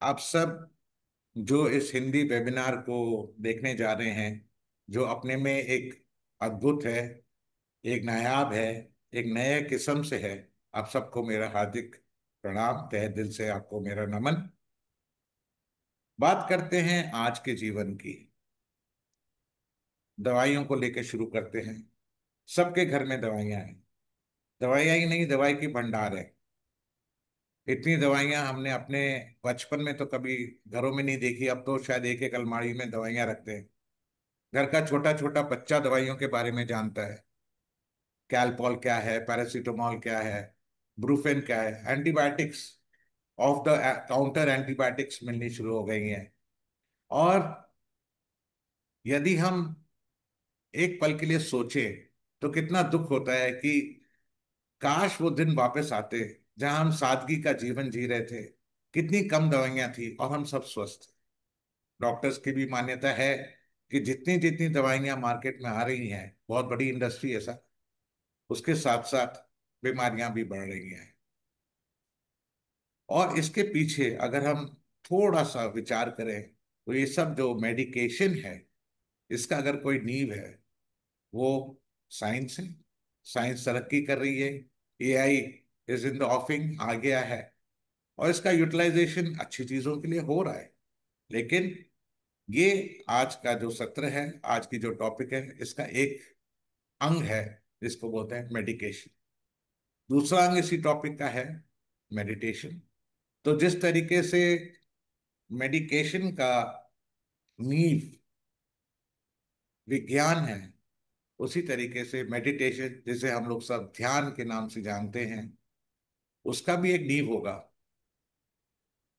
आप सब जो इस हिंदी वेबिनार को देखने जा रहे हैं, जो अपने में एक अद्भुत है, एक नायाब है, एक नए किस्म से है, आप सबको मेरा हार्दिक प्रणाम, तहे दिल से आपको मेरा नमन। बात करते हैं आज के जीवन की। दवाइयों को लेकर शुरू करते हैं। सबके घर में दवाइयां हैं। दवाइयां ही नहीं, दवाई की भंडार है। इतनी दवाइयां हमने अपने बचपन में तो कभी घरों में नहीं देखी। अब तो शायद एक एक अलमारी में दवाइयां रखते हैं। घर का छोटा छोटा बच्चा दवाइयों के बारे में जानता है। कैलपॉल क्या है, पैरासीटामोल क्या है, ब्रूफेन क्या है। Antibiotics, of the counter antibiotics मिलनी शुरू हो गई हैं। और यदि हम एक पल के लिए सोचे तो कितना दुख होता है कि काश वो दिन वापस आते जहां हम सादगी का जीवन जी रहे थे। कितनी कम दवाइयां थी और हम सब स्वस्थ। डॉक्टर्स की भी मान्यता है कि जितनी जितनी दवाइयां मार्केट में आ रही हैं, बहुत बड़ी इंडस्ट्री है सर, उसके साथ साथ बीमारियां भी बढ़ रही हैं। और इसके पीछे अगर हम थोड़ा सा विचार करें तो ये सब जो मेडिकेशन है, इसका अगर कोई नींव है वो साइंस है। साइंस तरक्की कर रही है। एआई इज इन द ऑफिंग, आ गया है। और इसका यूटिलाइजेशन अच्छी चीजों के लिए हो रहा है। लेकिन ये आज का जो सत्र है, आज की जो टॉपिक है, इसका एक अंग है जिसको बोलते हैं मेडिकेशन। दूसरा अंग इसी टॉपिक का है मेडिटेशन। तो जिस तरीके से मेडिकेशन का नींव विज्ञान है, उसी तरीके से मेडिटेशन, जिसे हम लोग सब ध्यान के नाम से जानते हैं, उसका भी एक नींव होगा।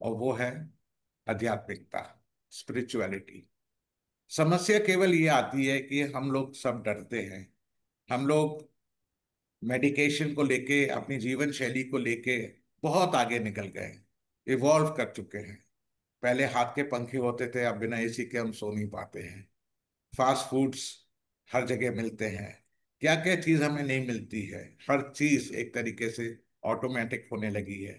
और वो है आध्यात्मिकता, स्पिरिचुअलिटी। समस्या केवल ये आती है कि हम लोग सब डरते हैं। हम लोग मेडिकेशन को लेके, अपनी जीवन शैली को लेके बहुत आगे निकल गए, इवॉल्व कर चुके हैं। पहले हाथ के पंखे होते थे, अब बिना एसी के हम सो नहीं पाते हैं। फास्ट फूड्स हर जगह मिलते हैं। क्या क्या चीज हमें नहीं मिलती है, हर चीज एक तरीके से ऑटोमेटिक होने लगी है।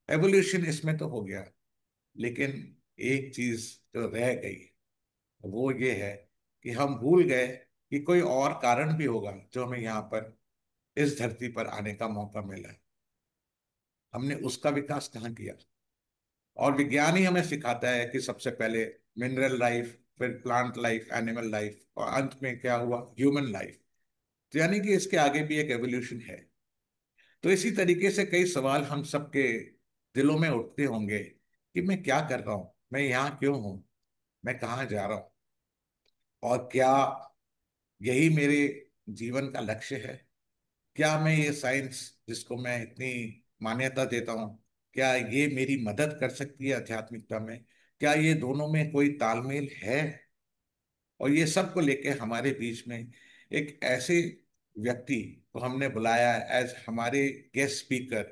एवोल्यूशन इसमें तो हो गया। लेकिन एक चीज जो रह गई वो ये है कि हम भूल गए कि कोई और कारण भी होगा जो हमें यहाँ पर इस धरती पर आने का मौका मिला है। हमने उसका विकास कहाँ किया? और विज्ञान ही हमें सिखाता है कि सबसे पहले मिनरल लाइफ, फिर प्लांट लाइफ, एनिमल लाइफ, और अंत में क्या हुआ, ह्यूमन लाइफ। तो यानी कि इसके आगे भी एक एवोल्यूशन है। तो इसी तरीके से कई सवाल हम सबके दिलों में उठते होंगे कि मैं क्या कर रहा हूँ, मैं यहाँ क्यों हूँ, मैं कहाँ जा रहा हूँ, और क्या यही मेरे जीवन का लक्ष्य है? क्या मैं ये साइंस जिसको मैं इतनी मान्यता देता हूँ, क्या ये मेरी मदद कर सकती है आध्यात्मिकता में? क्या ये दोनों में कोई तालमेल है? और ये सब को लेके हमारे बीच में एक ऐसे व्यक्ति को हमने बुलाया एज हमारे गेस्ट स्पीकर,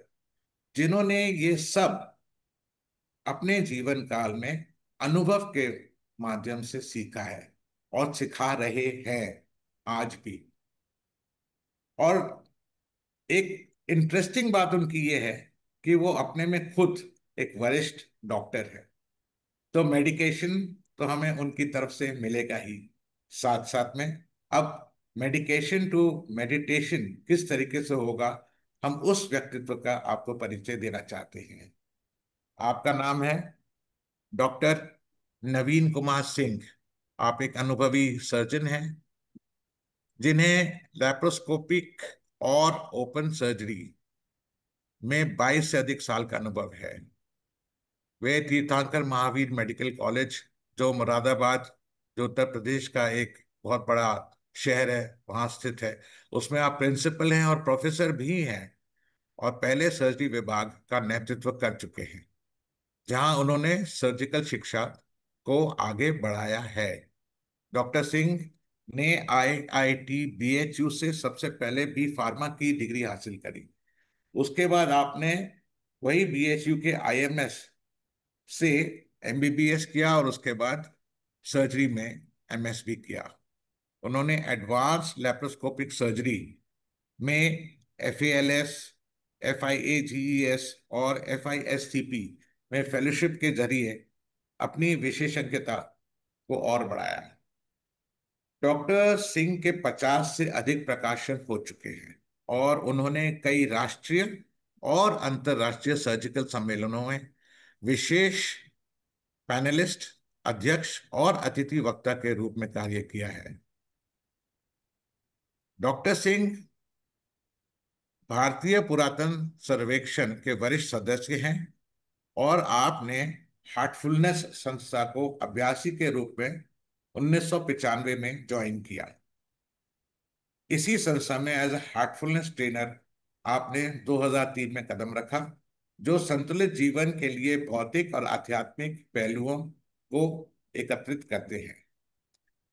जिन्होंने ये सब अपने जीवन काल में अनुभव के माध्यम से सीखा है और सिखा रहे हैं आज भी। और एक इंटरेस्टिंग बात उनकी ये है कि वो अपने में खुद एक वरिष्ठ डॉक्टर है। तो मेडिकेशन तो हमें उनकी तरफ से मिलेगा ही। साथ साथ में अब मेडिकेशन टू मेडिटेशन किस तरीके से होगा, हम उस व्यक्तित्व का आपको परिचय देना चाहते हैं। आपका नाम है डॉक्टर नवीन कुमार सिंह। आप एक अनुभवी सर्जन हैं, जिन्हें लैप्रोस्कोपिक और ओपन सर्जरी में 22 से अधिक साल का अनुभव है। वे तीर्थंकर महावीर मेडिकल कॉलेज, जो मुरादाबाद, जो उत्तर प्रदेश का एक बहुत बड़ा शहर है, वहाँ स्थित है, उसमें आप प्रिंसिपल हैं और प्रोफेसर भी हैं। और पहले सर्जरी विभाग का नेतृत्व कर चुके हैं, जहां उन्होंने सर्जिकल शिक्षा को आगे बढ़ाया है। डॉक्टर सिंह ने आईआईटी बीएचयू से सबसे पहले बी फार्मा की डिग्री हासिल करी। उसके बाद आपने वही बीएचयू के आईएमएस से एमबीबीएस किया और उसके बाद सर्जरी में एमएसबी किया। उन्होंने एडवांस लेप्रोस्कोपिक सर्जरी में एफएएलएस, एफआईएजीईएस और एफआईएससीपी, में फेलोशिप के जरिए अपनी विशेषज्ञता को और बढ़ाया। डॉक्टर सिंह के 50 से अधिक प्रकाशन हो चुके हैं और उन्होंने कई राष्ट्रीय और अंतर्राष्ट्रीय सर्जिकल सम्मेलनों में विशेष पैनलिस्ट, अध्यक्ष और अतिथि वक्ता के रूप में कार्य किया है। डॉक्टर सिंह भारतीय पुरातन सर्वेक्षण के वरिष्ठ सदस्य हैं और आपने हार्टफुलनेस संस्था को अभ्यासी के रूप में 1995 में ज्वाइन किया। इसी संस्था में एज ए हार्टफुलनेस ट्रेनर आपने 2003 में कदम रखा, जो संतुलित जीवन के लिए भौतिक और आध्यात्मिक पहलुओं को एकत्रित करते हैं।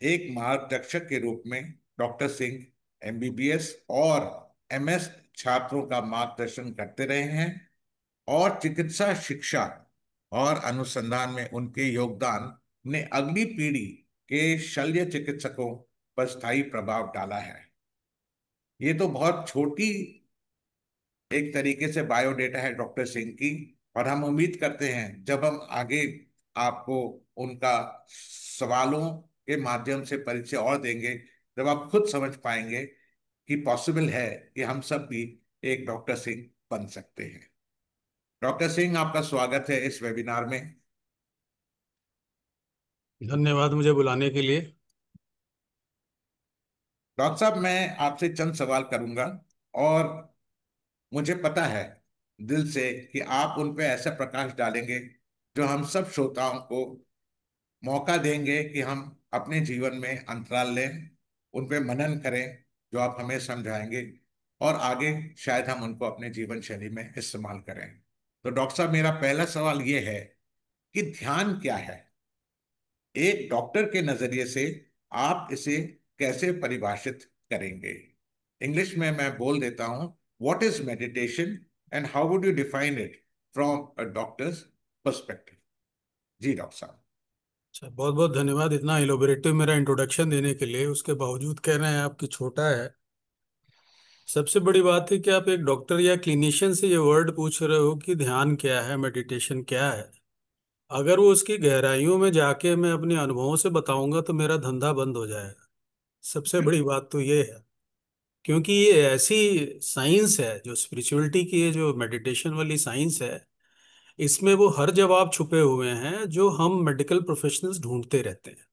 एक मार्गदर्शक के रूप में डॉक्टर सिंह एमबीबीएस और एमएस छात्रों का मार्गदर्शन करते रहे हैं और चिकित्सा शिक्षा और अनुसंधान में उनके योगदान ने अगली पीढ़ी के शल्य चिकित्सकों पर स्थायी प्रभाव डाला है। ये तो बहुत छोटी एक तरीके से बायोडेटा है डॉक्टर सिंह की, और हम उम्मीद करते हैं जब हम आगे आपको उनका सवालों के माध्यम से परिचय और देंगे, जब आप खुद समझ पाएंगे कि पॉसिबल है कि हम सब भी एक डॉक्टर सिंह बन सकते हैं। डॉक्टर सिंह, आपका स्वागत है इस वेबिनार में। धन्यवाद मुझे बुलाने के लिए। डॉक्टर साहब, मैं आपसे चंद सवाल करूंगा और मुझे पता है दिल से कि आप उन पे ऐसा प्रकाश डालेंगे जो हम सब श्रोताओं को मौका देंगे कि हम अपने जीवन में अंतराल लें, उन पे मनन करें जो आप हमें समझाएंगे, और आगे शायद हम उनको अपने जीवन शैली में इस्तेमाल करें। तो डॉक्टर साहब, मेरा पहला सवाल ये है कि ध्यान क्या है? एक डॉक्टर के नजरिए से आप इसे कैसे परिभाषित करेंगे? इंग्लिश में मैं बोल देता हूं, what is meditation and how would you define it from a doctor's perspective? जी डॉक्टर साहब। अच्छा, बहुत बहुत धन्यवाद इतना इलोबरेटिव मेरा इंट्रोडक्शन देने के लिए। उसके बावजूद कह रहे हैं आपकी छोटा है। सबसे बड़ी बात है कि आप एक डॉक्टर या क्लिनिशियन से ये वर्ड पूछ रहे हो कि ध्यान क्या है, मेडिटेशन क्या है। अगर वो उसकी गहराइयों में जाके मैं अपने अनुभवों से बताऊंगा तो मेरा धंधा बंद हो जाएगा। सबसे बड़ी बात तो ये है, क्योंकि ये ऐसी साइंस है जो स्पिरिचुअलिटी की है, जो मेडिटेशन वाली साइंस है, इसमें वो हर जवाब छुपे हुए हैं जो हम मेडिकल प्रोफेशनल्स ढूंढते रहते हैं।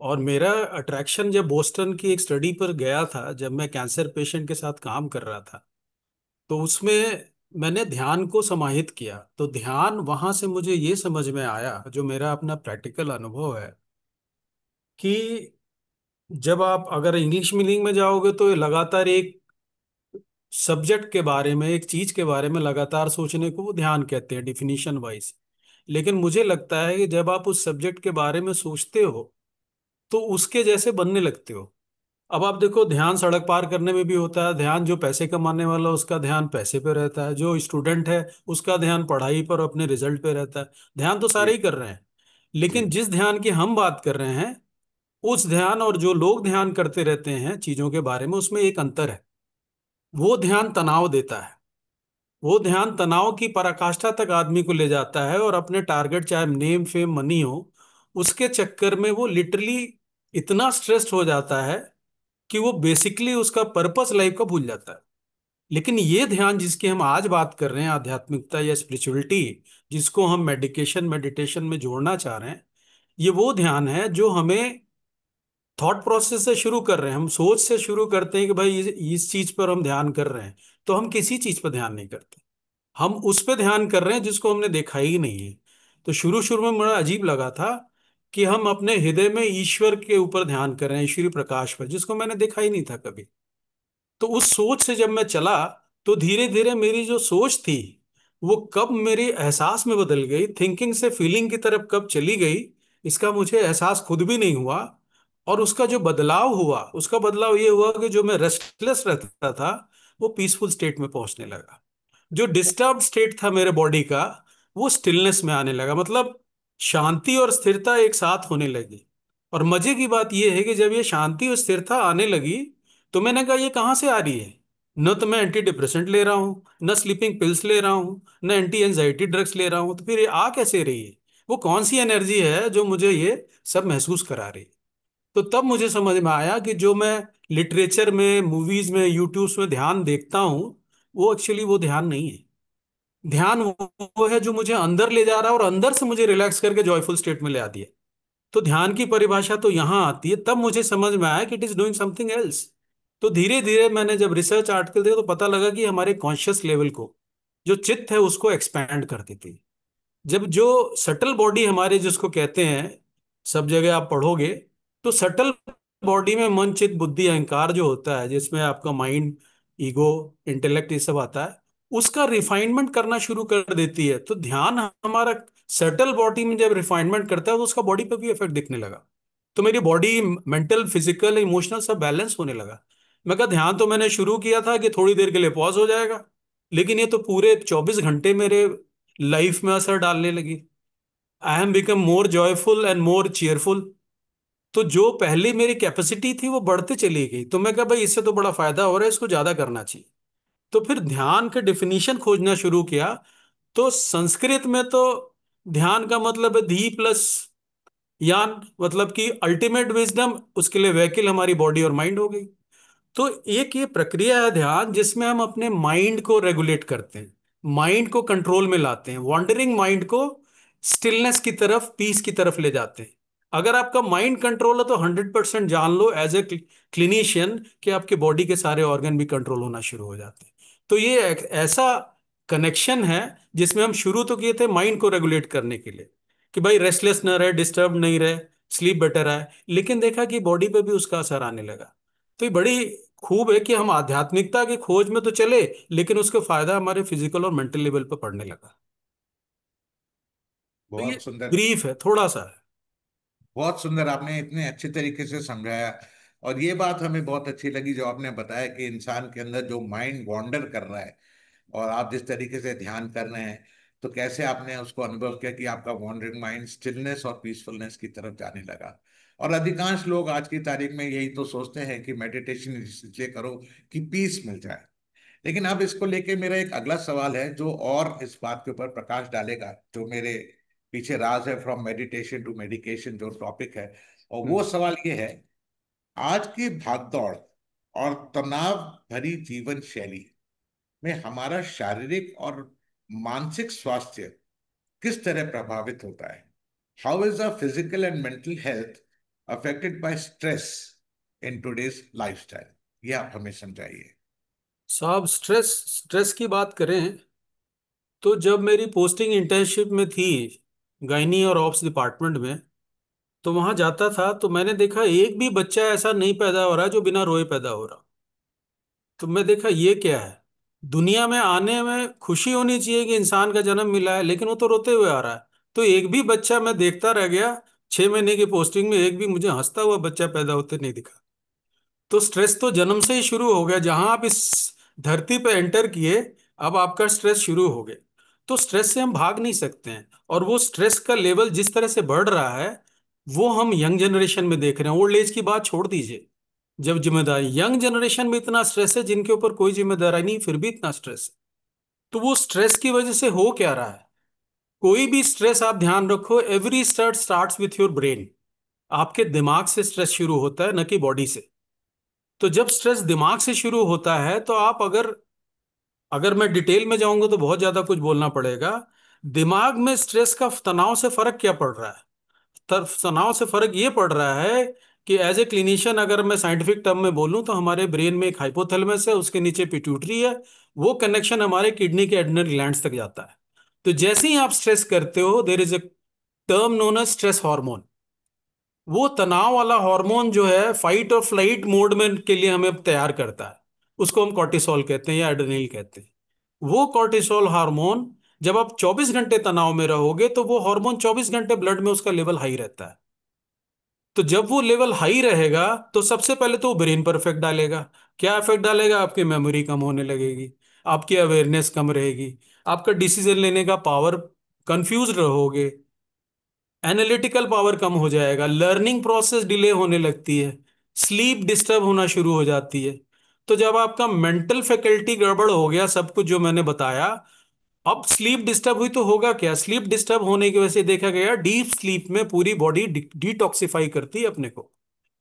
और मेरा अट्रैक्शन जब बोस्टन की एक स्टडी पर गया था, जब मैं कैंसर पेशेंट के साथ काम कर रहा था, तो उसमें मैंने ध्यान को समाहित किया। तो ध्यान वहां से मुझे ये समझ में आया, जो मेरा अपना प्रैक्टिकल अनुभव है, कि जब आप अगर इंग्लिश मीनिंग में जाओगे तो लगातार एक सब्जेक्ट के बारे में, एक चीज के बारे में लगातार सोचने को वो ध्यान कहते हैं डिफिनीशन वाइज। लेकिन मुझे लगता है कि जब आप उस सब्जेक्ट के बारे में सोचते हो तो उसके जैसे बनने लगते हो। अब आप देखो, ध्यान सड़क पार करने में भी होता है ध्यान। जो पैसे कमाने वाला उसका ध्यान पैसे पे रहता है, जो स्टूडेंट है उसका ध्यान पढ़ाई पर, अपने रिजल्ट पे रहता है। ध्यान तो जी। सारे ही कर रहे हैं। जी। लेकिन जिस ध्यान की हम बात कर रहे हैं, उस ध्यान और जो लोग ध्यान करते रहते हैं चीजों के बारे में, उसमें एक अंतर है। वो ध्यान तनाव देता है। वो ध्यान तनाव की पराकाष्ठा तक आदमी को ले जाता है, और अपने टारगेट, चाहे नेम फेम मनी हो, उसके चक्कर में वो लिटरली इतना स्ट्रेस्ड हो जाता है कि वो बेसिकली उसका पर्पस लाइफ का भूल जाता है। लेकिन ये ध्यान जिसकी हम आज बात कर रहे हैं, आध्यात्मिकता या स्पिरिचुअलिटी, जिसको हम मेडिकेशन मेडिटेशन में जोड़ना चाह रहे हैं, ये वो ध्यान है जो हमें थॉट प्रोसेस से शुरू कर रहे हैं। हम सोच से शुरू करते हैं कि भाई इस चीज पर हम ध्यान कर रहे हैं, तो हम किसी चीज पर ध्यान नहीं करते। हम उस पे ध्यान कर रहे हैं जिसको हमने देखा ही नहीं है। तो शुरू शुरू में बड़ा अजीब लगा था कि हम अपने हृदय में ईश्वर के ऊपर ध्यान कर रहे हैं, ईश्वरीय प्रकाश पर, जिसको मैंने देखा ही नहीं था कभी। तो उस सोच से जब मैं चला, तो धीरे धीरे मेरी जो सोच थी वो कब मेरे एहसास में बदल गई, थिंकिंग से फीलिंग की तरफ कब चली गई, इसका मुझे एहसास खुद भी नहीं हुआ। और उसका जो बदलाव हुआ, उसका बदलाव ये हुआ कि जो मैं रेस्टलेस रहता था, वो पीसफुल स्टेट में पहुंचने लगा। जो डिस्टर्ब स्टेट था मेरे बॉडी का, वो स्टिलनेस में आने लगा। मतलब शांति और स्थिरता एक साथ होने लगी। और मजे की बात यह है कि जब ये शांति और स्थिरता आने लगी, तो मैंने कहा ये कहाँ से आ रही है। न तो मैं एंटी डिप्रेसेंट ले रहा हूँ, न स्लीपिंग पिल्स ले रहा हूँ, न एंटी एंजाइटी ड्रग्स ले रहा हूँ, तो फिर ये आ कैसे रही है? वो कौन सी एनर्जी है जो मुझे ये सब महसूस करा रही है? तो तब मुझे समझ में आया कि जो मैं लिटरेचर में, मूवीज में, यूट्यूब में ध्यान देखता हूँ, वो एक्चुअली वो ध्यान नहीं है। ध्यान वो है जो मुझे अंदर ले जा रहा है और अंदर से मुझे रिलैक्स करके जॉयफुल स्टेट में ले आ दिया। तो ध्यान की परिभाषा तो यहां आती है, तब मुझे समझ में आया कि it is doing something else. तो धीरे धीरे मैंने जब रिसर्च आर्टिकल देखा तो पता लगा कि हमारे कॉन्शियस लेवल को, जो चित्त है, उसको एक्सपैंड कर देती है। जब जो सटल बॉडी हमारे जिसको कहते हैं, सब जगह आप पढ़ोगे, तो सटल बॉडी में मन, चित्त, बुद्धि, अहंकार जो होता है, जिसमें आपका माइंड, ईगो, इंटेलेक्ट, ये सब आता है, उसका रिफाइनमेंट करना शुरू कर देती है। तो ध्यान हमारा सटल बॉडी में जब रिफाइनमेंट करता है तो उसका बॉडी पे भी इफेक्ट दिखने लगा। तो मेरी बॉडी, मेंटल, फिजिकल, इमोशनल सब बैलेंस होने लगा। मैं कहा ध्यान तो मैंने शुरू किया था कि थोड़ी देर के लिए पॉज हो जाएगा, लेकिन ये तो पूरे 24 घंटे मेरे लाइफ में असर डालने लगी। I am become more joyful and more cheerful. तो जो पहले मेरी कैपेसिटी थी वो बढ़ते चली गई। तो मैं कहा भाई इससे तो बड़ा फायदा हो रहा है, इसको ज्यादा करना चाहिए। तो फिर ध्यान के डिफिनीशन खोजना शुरू किया। तो संस्कृत में तो ध्यान का मतलब है धी प्लस यान, मतलब कि अल्टीमेट विजडम, उसके लिए व्हीकल हमारी बॉडी और माइंड हो गई। तो एक ये प्रक्रिया है ध्यान, जिसमें हम अपने माइंड को रेगुलेट करते हैं, माइंड को कंट्रोल में लाते हैं, वॉन्डरिंग माइंड को स्टिलनेस की तरफ, पीस की तरफ ले जाते हैं। अगर आपका माइंड कंट्रोल है तो 100% जान लो एज ए क्लिनिशियन कि आपके बॉडी के सारे ऑर्गन भी कंट्रोल होना शुरू हो जाते हैं। तो ये एक ऐसा कनेक्शन है जिसमें हम शुरू तो किए थे माइंड को रेगुलेट करने के लिए, कि भाई रेस्टलेस ना रहे, डिस्टर्ब नहीं रहे, स्लीप बेटर आए, लेकिन देखा कि बॉडी पे भी उसका असर आने लगा। तो ये बड़ी खूब है कि हम आध्यात्मिकता की खोज में तो चले, लेकिन उसका फायदा हमारे फिजिकल और मेंटल लेवल पर पड़ने लगा। तो ये बहुत सुंदर। ब्रीफ है, थोड़ा सा है। बहुत सुंदर, आपने इतने अच्छे तरीके से समझाया। और ये बात हमें बहुत अच्छी लगी जो आपने बताया कि इंसान के अंदर जो माइंड वॉन्डर कर रहा है, और आप जिस तरीके से ध्यान कर रहे हैं, तो कैसे आपने उसको अनुभव किया कि आपका वॉन्डरिंग माइंड स्टिलनेस और पीसफुलनेस की तरफ जाने लगा। और अधिकांश लोग आज की तारीख में यही तो सोचते हैं कि मेडिटेशन इसलिए करो कि पीस मिल जाए। लेकिन अब इसको लेके मेरा एक अगला सवाल है जो और इस बात के ऊपर प्रकाश डालेगा, जो मेरे पीछे राज है, फ्रॉम मेडिटेशन टू मेडिकेशन जो टॉपिक है। और वो हम्म। सवाल ये है, आज की भागदौड़ और तनाव भरी जीवन शैली में हमारा शारीरिक और मानसिक स्वास्थ्य किस तरह प्रभावित होता है? How is the physical and mental health affected by stress in today's lifestyle? ये आप हमें समझाइए। साहब, स्ट्रेस, स्ट्रेस की बात करें तो जब मेरी पोस्टिंग इंटर्नशिप में थी गायनी और ऑप्स डिपार्टमेंट में, तो वहां जाता था तो मैंने देखा एक भी बच्चा ऐसा नहीं पैदा हो रहा है जो बिना रोए पैदा हो रहा। तो मैं देखा ये क्या है, दुनिया में आने में खुशी होनी चाहिए कि इंसान का जन्म मिला है, लेकिन वो तो रोते हुए आ रहा है। तो एक भी बच्चा, मैं देखता रह गया, 6 महीने की पोस्टिंग में एक भी मुझे हंसता हुआ बच्चा पैदा होते नहीं दिखा। तो स्ट्रेस तो जन्म से ही शुरू हो गया, जहां आप इस धरती पे एंटर किए, अब आपका स्ट्रेस शुरू हो गया। तो स्ट्रेस से हम भाग नहीं सकते हैं, और वो स्ट्रेस का लेवल जिस तरह से बढ़ रहा है, वो हम यंग जनरेशन में देख रहे हैं। ओल्ड एज की बात छोड़ दीजिए, जब जिम्मेदारी, यंग जनरेशन में इतना स्ट्रेस है जिनके ऊपर कोई जिम्मेदारी नहीं, फिर भी इतना स्ट्रेस है। तो वो स्ट्रेस की वजह से हो क्या रहा है? कोई भी स्ट्रेस आप ध्यान रखो, every start starts with your brain. आपके दिमाग से स्ट्रेस शुरू होता है, न कि बॉडी से। तो जब स्ट्रेस दिमाग से शुरू होता है तो आप, अगर अगर मैं डिटेल में जाऊंगा तो बहुत ज्यादा कुछ बोलना पड़ेगा। दिमाग में स्ट्रेस का, तनाव से फर्क क्या पड़ रहा है? तनाव से फर्क ये पड़ रहा है कि एज ए क्लिनिशियन अगर मैं साइंटिफिक टर्म में बोलूं तो हमारे ब्रेन में एक हाइपोथैलेमस है, उसके नीचे पिट्यूटरी है। वो कनेक्शन हमारे किडनी के एड्रिनल ग्लैंड्स तक जाता है। तो जैसे ही आप स्ट्रेस करते हो, there is a term known as stress hormone. वो तनाव वाला हार्मोन जो है फाइट और फ्लाइट मोड में के लिए हमें तैयार करता है, उसको हम कॉर्टिसोल कहते हैं या एड्रेनल कहते हैं। वो कॉर्टिसोल हार्मोन, जब आप 24 घंटे तनाव में रहोगे तो वो हार्मोन 24 घंटे ब्लड में उसका लेवल हाई रहता है। तो जब वो लेवल हाई रहेगा तो सबसे पहले तो वो ब्रेन पर इफेक्ट डालेगा। क्या इफेक्ट डालेगा? आपकी मेमोरी कम होने लगेगी, आपकी अवेयरनेस कम रहेगी, आपका डिसीजन लेने का पावर, कंफ्यूज रहोगे, एनालिटिकल पावर कम हो जाएगा, लर्निंग प्रोसेस डिले होने लगती है, स्लीप डिस्टर्ब होना शुरू हो जाती है। तो जब आपका मेंटल फैकल्टी गड़बड़ हो गया, सब कुछ जो मैंने बताया, अब स्लीप डिस्टर्ब हुई तो होगा क्या? स्लीप डिस्टर्ब होने की वजह से देखा गया डीप स्लीप में पूरी बॉडी डिटॉक्सिफाई करती है अपने को।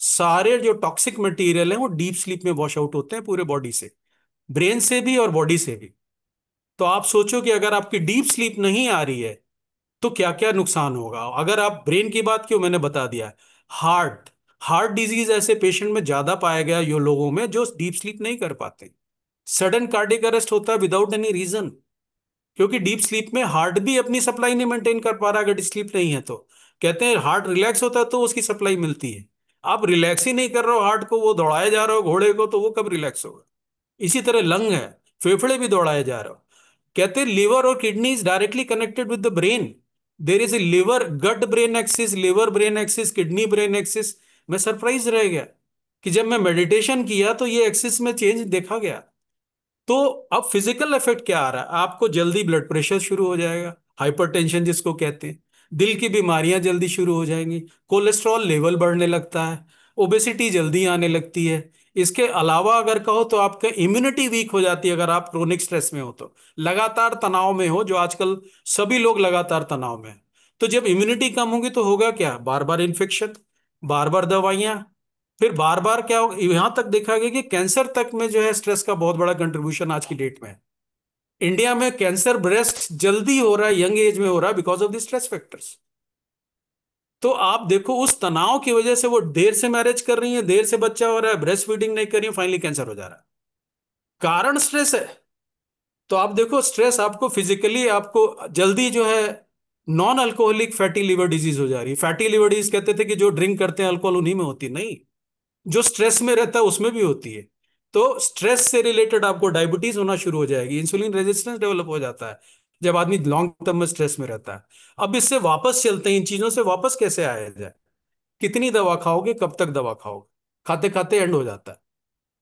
सारे जो टॉक्सिक मटेरियल है वो डीप स्लीप में वॉश आउट होते हैं पूरे बॉडी से, ब्रेन से भी और बॉडी से भी। तो आप सोचो कि अगर आपकी डीप स्लीप नहीं आ रही है तो क्या क्या नुकसान होगा। अगर आप ब्रेन की बात क्यों, मैंने बता दिया। हार्ट हार्ट डिजीज ऐसे पेशेंट में ज्यादा पाया गया, यो लोगों में जो डीप स्लीप नहीं कर पाते। सडन कार्डियक अरेस्ट होता है विदाउट एनी रीजन, क्योंकि डीप स्लीप में हार्ट भी अपनी सप्लाई नहीं मेंटेन कर पा रहा अगर स्लीप नहीं है तो। कहते हैं हार्ट रिलैक्स होता है तो उसकी सप्लाई मिलती है। आप रिलैक्स ही नहीं कर रहे हो हार्ट को, वो दौड़ाए जा रहे हो घोड़े को, तो वो कब रिलैक्स होगा? इसी तरह लंग है, फेफड़े भी दौड़ाए जा रहे हो। कहते हैं लिवर और kidney is directly connected with the brain. There is a liver gut brain axis, liver brain axis, kidney brain axis. मैं सरप्राइज रह गया कि जब मैं मेडिटेशन किया तो ये एक्सिस में चेंज देखा गया। तो अब फिजिकल इफेक्ट क्या आ रहा है आपको? जल्दी ब्लड प्रेशर शुरू हो जाएगा, हाइपरटेंशन जिसको कहते हैं, दिल की बीमारियां जल्दी शुरू हो जाएंगी, कोलेस्ट्रॉल लेवल बढ़ने लगता है, ओबेसिटी जल्दी आने लगती है। इसके अलावा अगर कहो तो आपका इम्यूनिटी वीक हो जाती है अगर आप क्रोनिक स्ट्रेस में हो तो, लगातार तनाव में हो, जो आजकल सभी लोग लगातार तनाव में हैं। तो जब इम्यूनिटी कम होगी तो होगा क्या? बार बार इन्फेक्शन, बार बार दवाइयां, फिर बार बार क्या होगा? यहां तक देखा गया कि कैंसर तक में जो है स्ट्रेस का बहुत बड़ा कंट्रीब्यूशन आज की डेट में है। इंडिया में कैंसर ब्रेस्ट जल्दी हो रहा है, यंग एज में हो रहा है, because of the stress factors. तो आप देखो उस तनाव की वजह से वो देर से मैरिज कर रही है, देर से बच्चा हो रहा है, ब्रेस्ट फीडिंग नहीं कर रही है, फाइनली कैंसर हो जा रहा है। कारण स्ट्रेस है। तो आप देखो स्ट्रेस आपको फिजिकली आपको जल्दी जो है non alcoholic fatty liver disease हो जा रही है। फैटी लिवर डिजीज कहते थे कि जो ड्रिंक करते हैं अल्कोहल उन्हीं में होती, नहीं, जो स्ट्रेस में रहता है उसमें भी होती है। तो स्ट्रेस से रिलेटेड आपको डायबिटीज होना शुरू हो जाएगी, इंसुलिन रेजिस्टेंस डेवलप हो जाता है जब आदमी लॉन्ग टर्म में स्ट्रेस में रहता है। अब इससे वापस चलते हैं, इन चीजों से वापस कैसे आया जाए? कितनी दवा खाओगे, कब तक दवा खाओगे? खाते खाते एंड हो जाता है,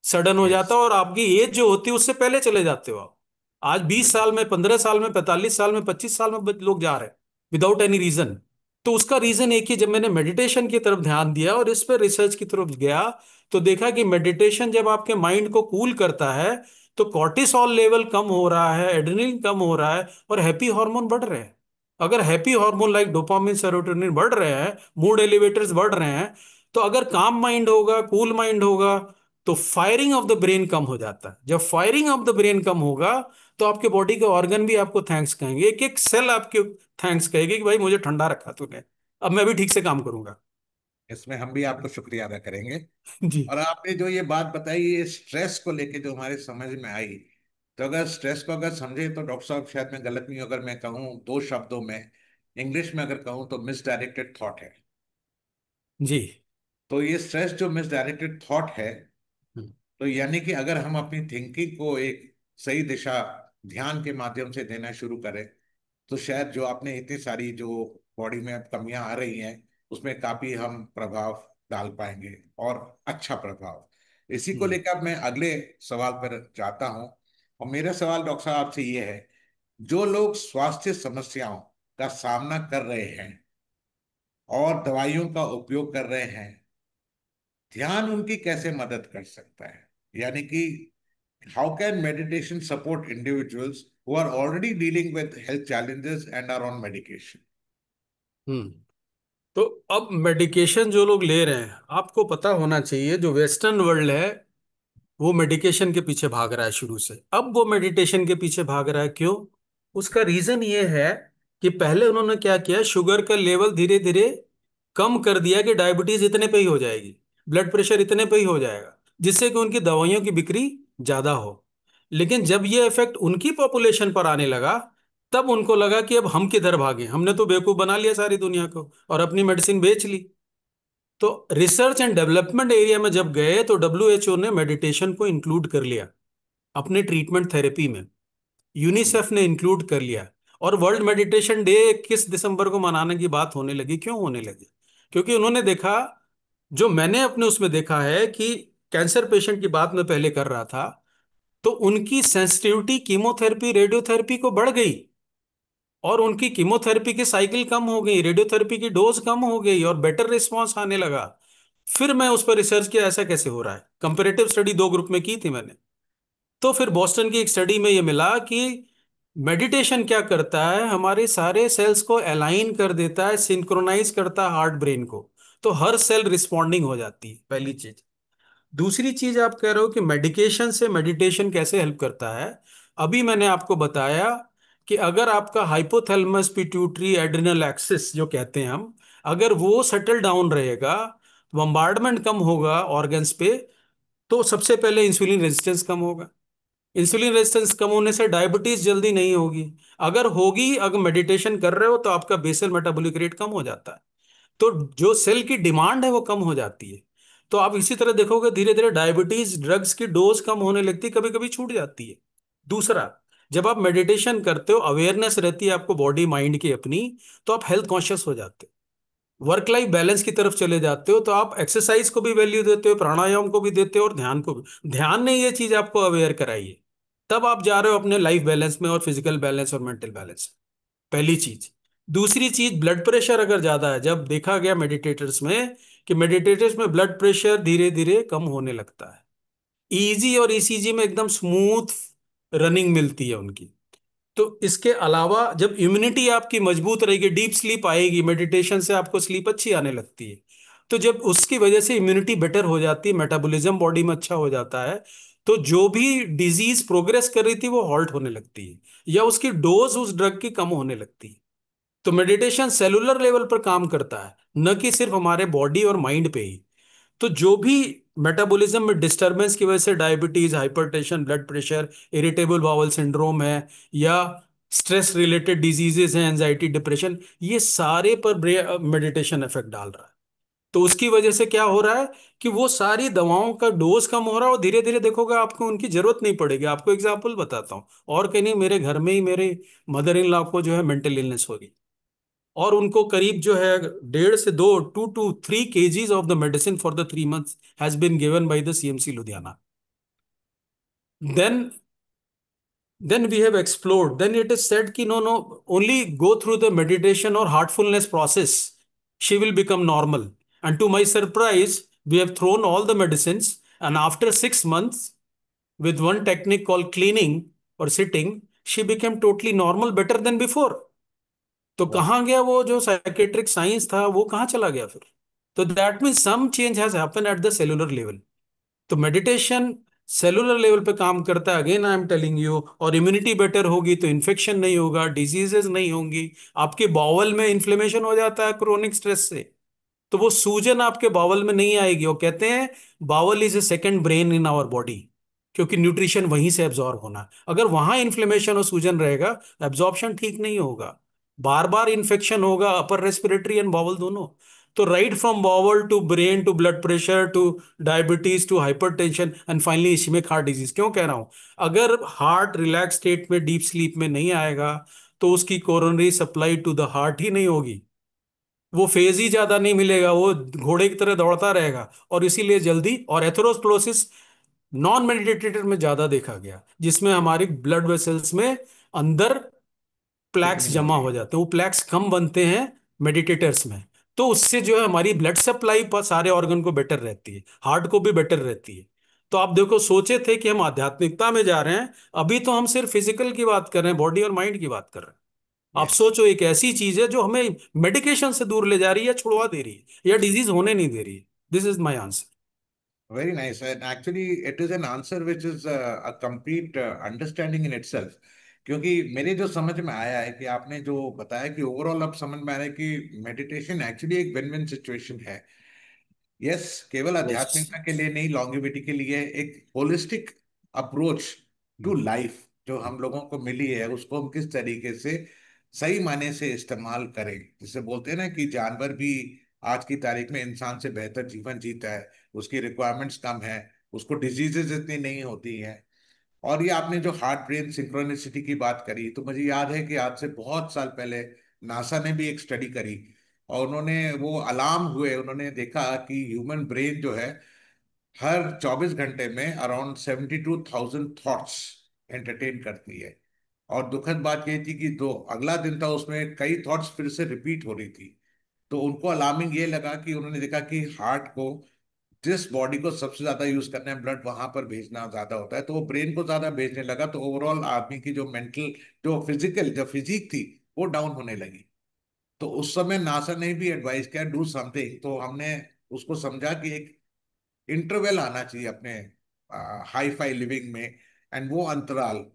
सडन हो जाता यस। है, और आपकी एज जो होती है उससे पहले चले जाते हो आप। आज 20 साल में, 15 साल में, 45 साल में, 25 साल में लोग जा रहे हैं विदाउट एनी रीजन। तो उसका रीजन एक ही, जब मैंने मेडिटेशन की तरफ ध्यान दिया और इस पर रिसर्च की तरफ गया तो देखा कि मेडिटेशन जब आपके माइंड को कूल करता है तो कॉर्टिसोल लेवल कम हो रहा है, एड्रेनलिन कम हो रहा है, और हैप्पी हार्मोन बढ़ रहे हैं। अगर happy hormone like dopamine, serotonin बढ़ रहे हैं, मूड एलिवेटर्स बढ़ रहे हैं, तो अगर काम माइंड होगा, कूल माइंड होगा, तो फायरिंग ऑफ द ब्रेन कम हो जाता है। जब फायरिंग ऑफ द ब्रेन कम होगा तो आपके बॉडी के ऑर्गन भी आपको थैंक्स कहेंगे, एक एक सेल आपके थैंक्स कहेगी कि भाई मुझे ठंडा रखा तूने, अब मैं भी ठीक से काम करूंगा। इसमें हम भी आपको शुक्रिया अदा करेंगे। जी। और आपने जो ये बात बताई, ये स्ट्रेस को लेके जो हमारे समझ में आई, तो अगर स्ट्रेस को अगर समझे तो डॉक्टर साहब शायद मैं गलत नहीं हूं अगर मैं कहूँ दो शब्दों में, इंग्लिश में अगर कहूँ तो मिसडायरेक्टेड थॉट है। जी। तो ये स्ट्रेस जो मिसडायरेक्टेड थॉट है, हम्म। तो यानी कि अगर हम अपनी थिंकिंग को एक सही दिशा ध्यान के माध्यम से देना शुरू करें, तो शायद जो आपने इतनी सारी जो बॉडी में अब कमियां आ रही हैं उसमें काफी हम प्रभाव डाल पाएंगे, और अच्छा प्रभाव। इसी को हम्म। लेकर अब मैं अगले सवाल पर जाता हूं। और मेरा सवाल डॉक्टर साहब आपसे ये है, जो लोग स्वास्थ्य समस्याओं का सामना कर रहे हैं और दवाइयों का उपयोग कर रहे हैं, ध्यान उनकी कैसे मदद कर सकता है? यानी कि how can meditation support individuals who are already dealing with health challenges and are on medication? Hmm. तो अब मेडिकेशन जो लोग ले रहे हैं, आपको पता होना चाहिए जो वेस्टर्न वर्ल्ड है वो मेडिकेशन के पीछे भाग रहा है शुरू से। अब वो मेडिटेशन के पीछे भाग रहा है, क्यों? उसका रीजन ये है कि पहले उन्होंने क्या किया, शुगर का लेवल धीरे धीरे कम कर दिया कि डायबिटीज इतने पे ही हो जाएगी, ब्लड प्रेशर इतने पे ही हो जाएगा, जिससे कि उनकी दवाइयों की बिक्री ज्यादा हो। लेकिन जब ये इफेक्ट उनकी पॉपुलेशन पर आने लगा तब उनको लगा कि अब हम किधर भागे, हमने तो बेवकूफ बना लिया सारी दुनिया को और अपनी मेडिसिन बेच ली। तो रिसर्च एंड डेवलपमेंट एरिया में जब गए तो डब्ल्यूएचओ ने मेडिटेशन को इंक्लूड कर लिया अपने ट्रीटमेंट थेरेपी में, यूनिसेफ ने इंक्लूड कर लिया, और वर्ल्ड मेडिटेशन डे 21 दिसंबर को मनाने की बात होने लगी। क्यों होने लगी? क्योंकि उन्होंने देखा, जो मैंने अपने उसमें देखा है कि कैंसर पेशेंट की बात मैं पहले कर रहा था, तो उनकी सेंसिटिविटी कीमोथेरेपी, रेडियोथेरेपी को बढ़ गई, और उनकी कीमोथेरेपी की साइकिल कम हो गई, रेडियोथेरेपी की डोज कम हो गई, और बेटर रिस्पॉन्स आने लगा। फिर मैं उस पर रिसर्च किया, ऐसा कैसे हो रहा है। कंपैरेटिव स्टडी 2 ग्रुप में की थी मैंने। तो फिर बॉस्टन की एक स्टडी में ये मिला कि मेडिटेशन क्या करता है, हमारे सारे सेल्स को अलाइन कर देता है, सिंक्रोनाइज करता है हार्ट ब्रेन को। तो हर सेल रिस्पॉन्डिंग हो जाती है, पहली चीज। दूसरी चीज, आप कह रहे हो कि मेडिकेशन से मेडिटेशन कैसे हेल्प करता है। अभी मैंने आपको बताया कि अगर आपका हाइपोथैलेमस पिट्यूटरी एड्रिनल एक्सिस जो कहते हैं हम, अगर वो सेटल डाउन रहेगा, बम्बार्डमेंट कम होगा ऑर्गन्स पे, तो सबसे पहले इंसुलिन रेजिस्टेंस कम होगा। इंसुलिन रेजिस्टेंस कम होने से डायबिटीज जल्दी नहीं होगी। अगर होगी, अगर मेडिटेशन कर रहे हो तो आपका बेसल मेटाबॉलिक रेट कम हो जाता है। तो जो सेल की डिमांड है वो कम हो जाती है। तो आप इसी तरह देखोगे धीरे धीरे डायबिटीज ड्रग्स की डोज कम होने लगती है, कभी कभी छूट जाती है। दूसरा, जब आप मेडिटेशन करते हो, अवेयरनेस रहती है आपको बॉडी माइंड की अपनी, तो आप हेल्थ कॉन्शियस हो जाते हो, वर्क लाइफ बैलेंस की तरफ चले जाते हो। तो आप एक्सरसाइज को भी वैल्यू देते हो, प्राणायाम को भी देते हो, और ध्यान को भी। ध्यान ने ये चीज आपको अवेयर कराई है, तब आप जा रहे हो अपने लाइफ बैलेंस में, और फिजिकल बैलेंस और मेंटल बैलेंस। पहली चीज। दूसरी चीज, ब्लड प्रेशर अगर ज्यादा है, जब देखा गया मेडिटेटर्स में कि मेडिटेटर्स में ब्लड प्रेशर धीरे धीरे कम होने लगता है। ईजी और ईसीजी में एकदम स्मूथ रनिंग मिलती है उनकी। तो इसके अलावा जब इम्यूनिटी आपकी मजबूत रहेगी, डीप स्लीप आएगी, मेडिटेशन से आपको स्लीप अच्छी आने लगती है। तो जब उसकी वजह से इम्यूनिटी बेटर हो जाती है, मेटाबॉलिज्म बॉडी में अच्छा हो जाता है, तो जो भी डिजीज प्रोग्रेस कर रही थी वो हॉल्ट होने लगती है, या उसकी डोज उस ड्रग की कम होने लगती है। तो मेडिटेशन सेलुलर लेवल पर काम करता है, न कि सिर्फ हमारे बॉडी और माइंड पे ही। तो जो भी मेटाबॉलिज्म में डिस्टरबेंस की वजह से diabetes, hypertension, blood pressure, irritable bowel syndrome है, या स्ट्रेस रिलेटेड डिजीजेस हैं, एंजाइटी, डिप्रेशन, ये सारे पर मेडिटेशन इफेक्ट डाल रहा है। तो उसकी वजह से क्या हो रहा है कि वो सारी दवाओं का डोज कम हो रहा है, और धीरे धीरे देखोगे आपको उनकी जरूरत नहीं पड़ेगी। आपको एग्जांपल बताता हूँ, और कहीं नहीं, मेरे घर में ही मेरे मदर इन लॉ को जो है मेंटल इलनेस होगी, और उनको करीब जो है 1.5 to 2 to 3 kgs of the medicine for the 3 months has been given by the CMC Ludhiana. Then we have explored, then it is said ki no, only go through the meditation or heartfulness process, she will become normal. And to my surprise, we have thrown all the medicines, and after 6 months, with one technique called cleaning or sitting, she became totally normal, better than before. तो वाह। कहाँ गया वो जो psychiatric science था, वो कहाँ चला गया फिर। तो that means some change has happen at the cellular level. तो मेडिटेशन सेलुलर लेवल पे काम करता है, again I am telling you. और इम्यूनिटी बेटर होगी तो इन्फेक्शन नहीं होगा, डिजीजेस नहीं होंगी। आपके बाउल में इन्फ्लेमेशन हो जाता है क्रोनिक स्ट्रेस से, तो वो सूजन आपके बावल में नहीं आएगी। वो कहते हैं bowel is a second brain in our body, क्योंकि न्यूट्रिशन वहीं से एब्जॉर्ब होना है। अगर वहां इन्फ्लेमेशन और सूजन रहेगा, एब्जॉर्प्शन ठीक नहीं होगा, बार बार इन्फेक्शन होगा, अपर रेस्पिरेटरी एंड बावल दोनों। तो right from bowel to brain to blood pressure to diabetes to hypertension and finally ischemic heart disease. क्यों कह रहा हूं, अगर हार्ट रिलैक्स स्टेट में, डीप स्लीप में नहीं आएगा, तो उसकी coronary supply to the heart ही नहीं होगी, वो फेज ही ज्यादा नहीं मिलेगा, वो घोड़े की तरह दौड़ता रहेगा। और इसीलिए जल्दी, और एथेरोस्क्लेरोसिस नॉन मेडिटेटर में ज्यादा देखा गया, जिसमें हमारी ब्लड वेसल्स में अंदर प्लैक्स थिकनिंग जमा होती हो है। जाते हैं, वो प्लैक्स कम बनते हैं मेडिटेटर्स में। तो उससे जो है हमारी ब्लड सप्लाई पर सारे ऑर्गन को बेटर रहती है, हार्ट को भी बेटर रहती है। तो आप देखो, सोचे थे कि हम आध्यात्मिकता में जा रहे हैं, अभी तो हम सिर्फ फिजिकल की बात कर रहे हैं, बॉडी और माइंड की बात कर रहे हैं। आप यस। सोचो, एक ऐसी चीज है जो हमें मेडिकेशन से दूर ले जा रही है, छुड़वा दे रही है, या डिजीज होने नहीं दे रही है। This is my answer. Very nice. And actually, it is an answer which is a complete understanding in itself. क्योंकि मेरे जो समझ में आया है कि आपने जो बताया कि ओवरऑल अब समझ में आ रहा है कि मेडिटेशन एक्चुअली एक विन विन सिचुएशन है। यस, केवल यस। आध्यात्मिकता के लिए नहीं, लॉन्गिविटी के लिए एक होलिस्टिक अप्रोच टू लाइफ जो हम लोगों को मिली है, उसको हम किस तरीके से सही मायने से इस्तेमाल करें। जिसे बोलते हैं ना कि जानवर भी आज की तारीख में इंसान से बेहतर जीवन जीता है, उसकी रिक्वायरमेंट्स कम है, उसको डिजीजेज इतनी नहीं होती हैं। और ये आपने जो हार्ट ब्रेन सिंक्रोनिसिटी की बात करी, तो मुझे याद है कि आज से बहुत साल पहले नासा ने भी एक स्टडी करी, और उन्होंने वो अलार्म हुए, उन्होंने देखा कि ह्यूमन ब्रेन जो है हर 24 घंटे में अराउंड 72,000 थॉट्स एंटरटेन करती है। और दुखद बात ये थी कि जो अगला दिन था उसमें कई थॉट्स फिर से रिपीट हो रही थी। तो उनको अलार्मिंग ये लगा कि उन्होंने देखा कि हार्ट को जिस बॉडी को सबसे ज्यादा यूज करना है ब्लड, वहां पर भेजना ज्यादा होता है, तो वो ब्रेन को ज्यादा भेजने लगा, तो ओवरऑल आदमी की जो मेंटल, जो फिजिकल, जो फिजिक थी, वो डाउन होने लगी। तो उस समय नासा ने भी एडवाइस किया डू समथिंग, तो हमने उसको समझा कि एक इंटरवल आना चाहिए अपने हाई फाई लिविंग में, एंड वो अंतराल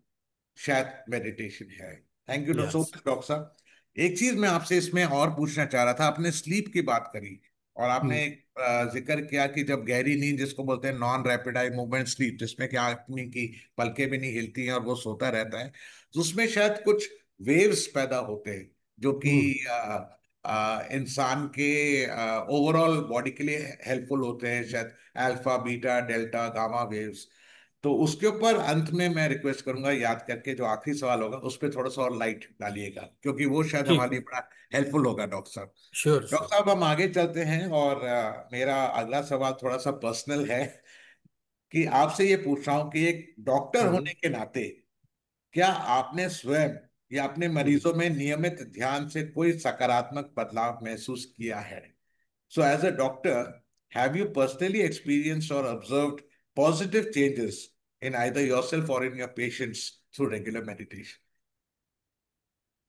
शायद मेडिटेशन है। Thank you so yes. Much doctor साहब। एक चीज मैं आपसे इसमें और पूछना चाह रहा था, आपने स्लीप की बात करी, और आपने एक जिक्र किया कि जब गहरी नींद, जिसको बोलते हैं non rapid eye movement sleep, जिसमें कि आदमी की पलकें भी नहीं हिलती हैं और वो सोता रहता है, तो उसमें शायद कुछ वेव्स पैदा होते हैं जो कि हम्म। इंसान के ओवरऑल बॉडी के लिए हेल्पफुल होते हैं, शायद alpha beta delta gamma waves. तो उसके ऊपर अंत में मैं रिक्वेस्ट करूंगा, याद करके जो आखिरी सवाल होगा उस पर थोड़ा सा और लाइट डालिएगा, क्योंकि वो शायद ठीक हमारे है। लिए बड़ा हेल्पफुल होगा डॉक्टर साहब। Sure doctor sure. साहब, हम आगे चलते हैं, और मेरा अगला सवाल थोड़ा सा पर्सनल है, कि आपसे ये पूछ रहा हूँ कि एक डॉक्टर हम्म। होने के नाते क्या आपने स्वयं या अपने हम्म। मरीजों में नियमित ध्यान से कोई सकारात्मक बदलाव महसूस किया है? So, as a doctor, have you personally experienced or observed positive changes in either yourself or in your patients through regular meditation?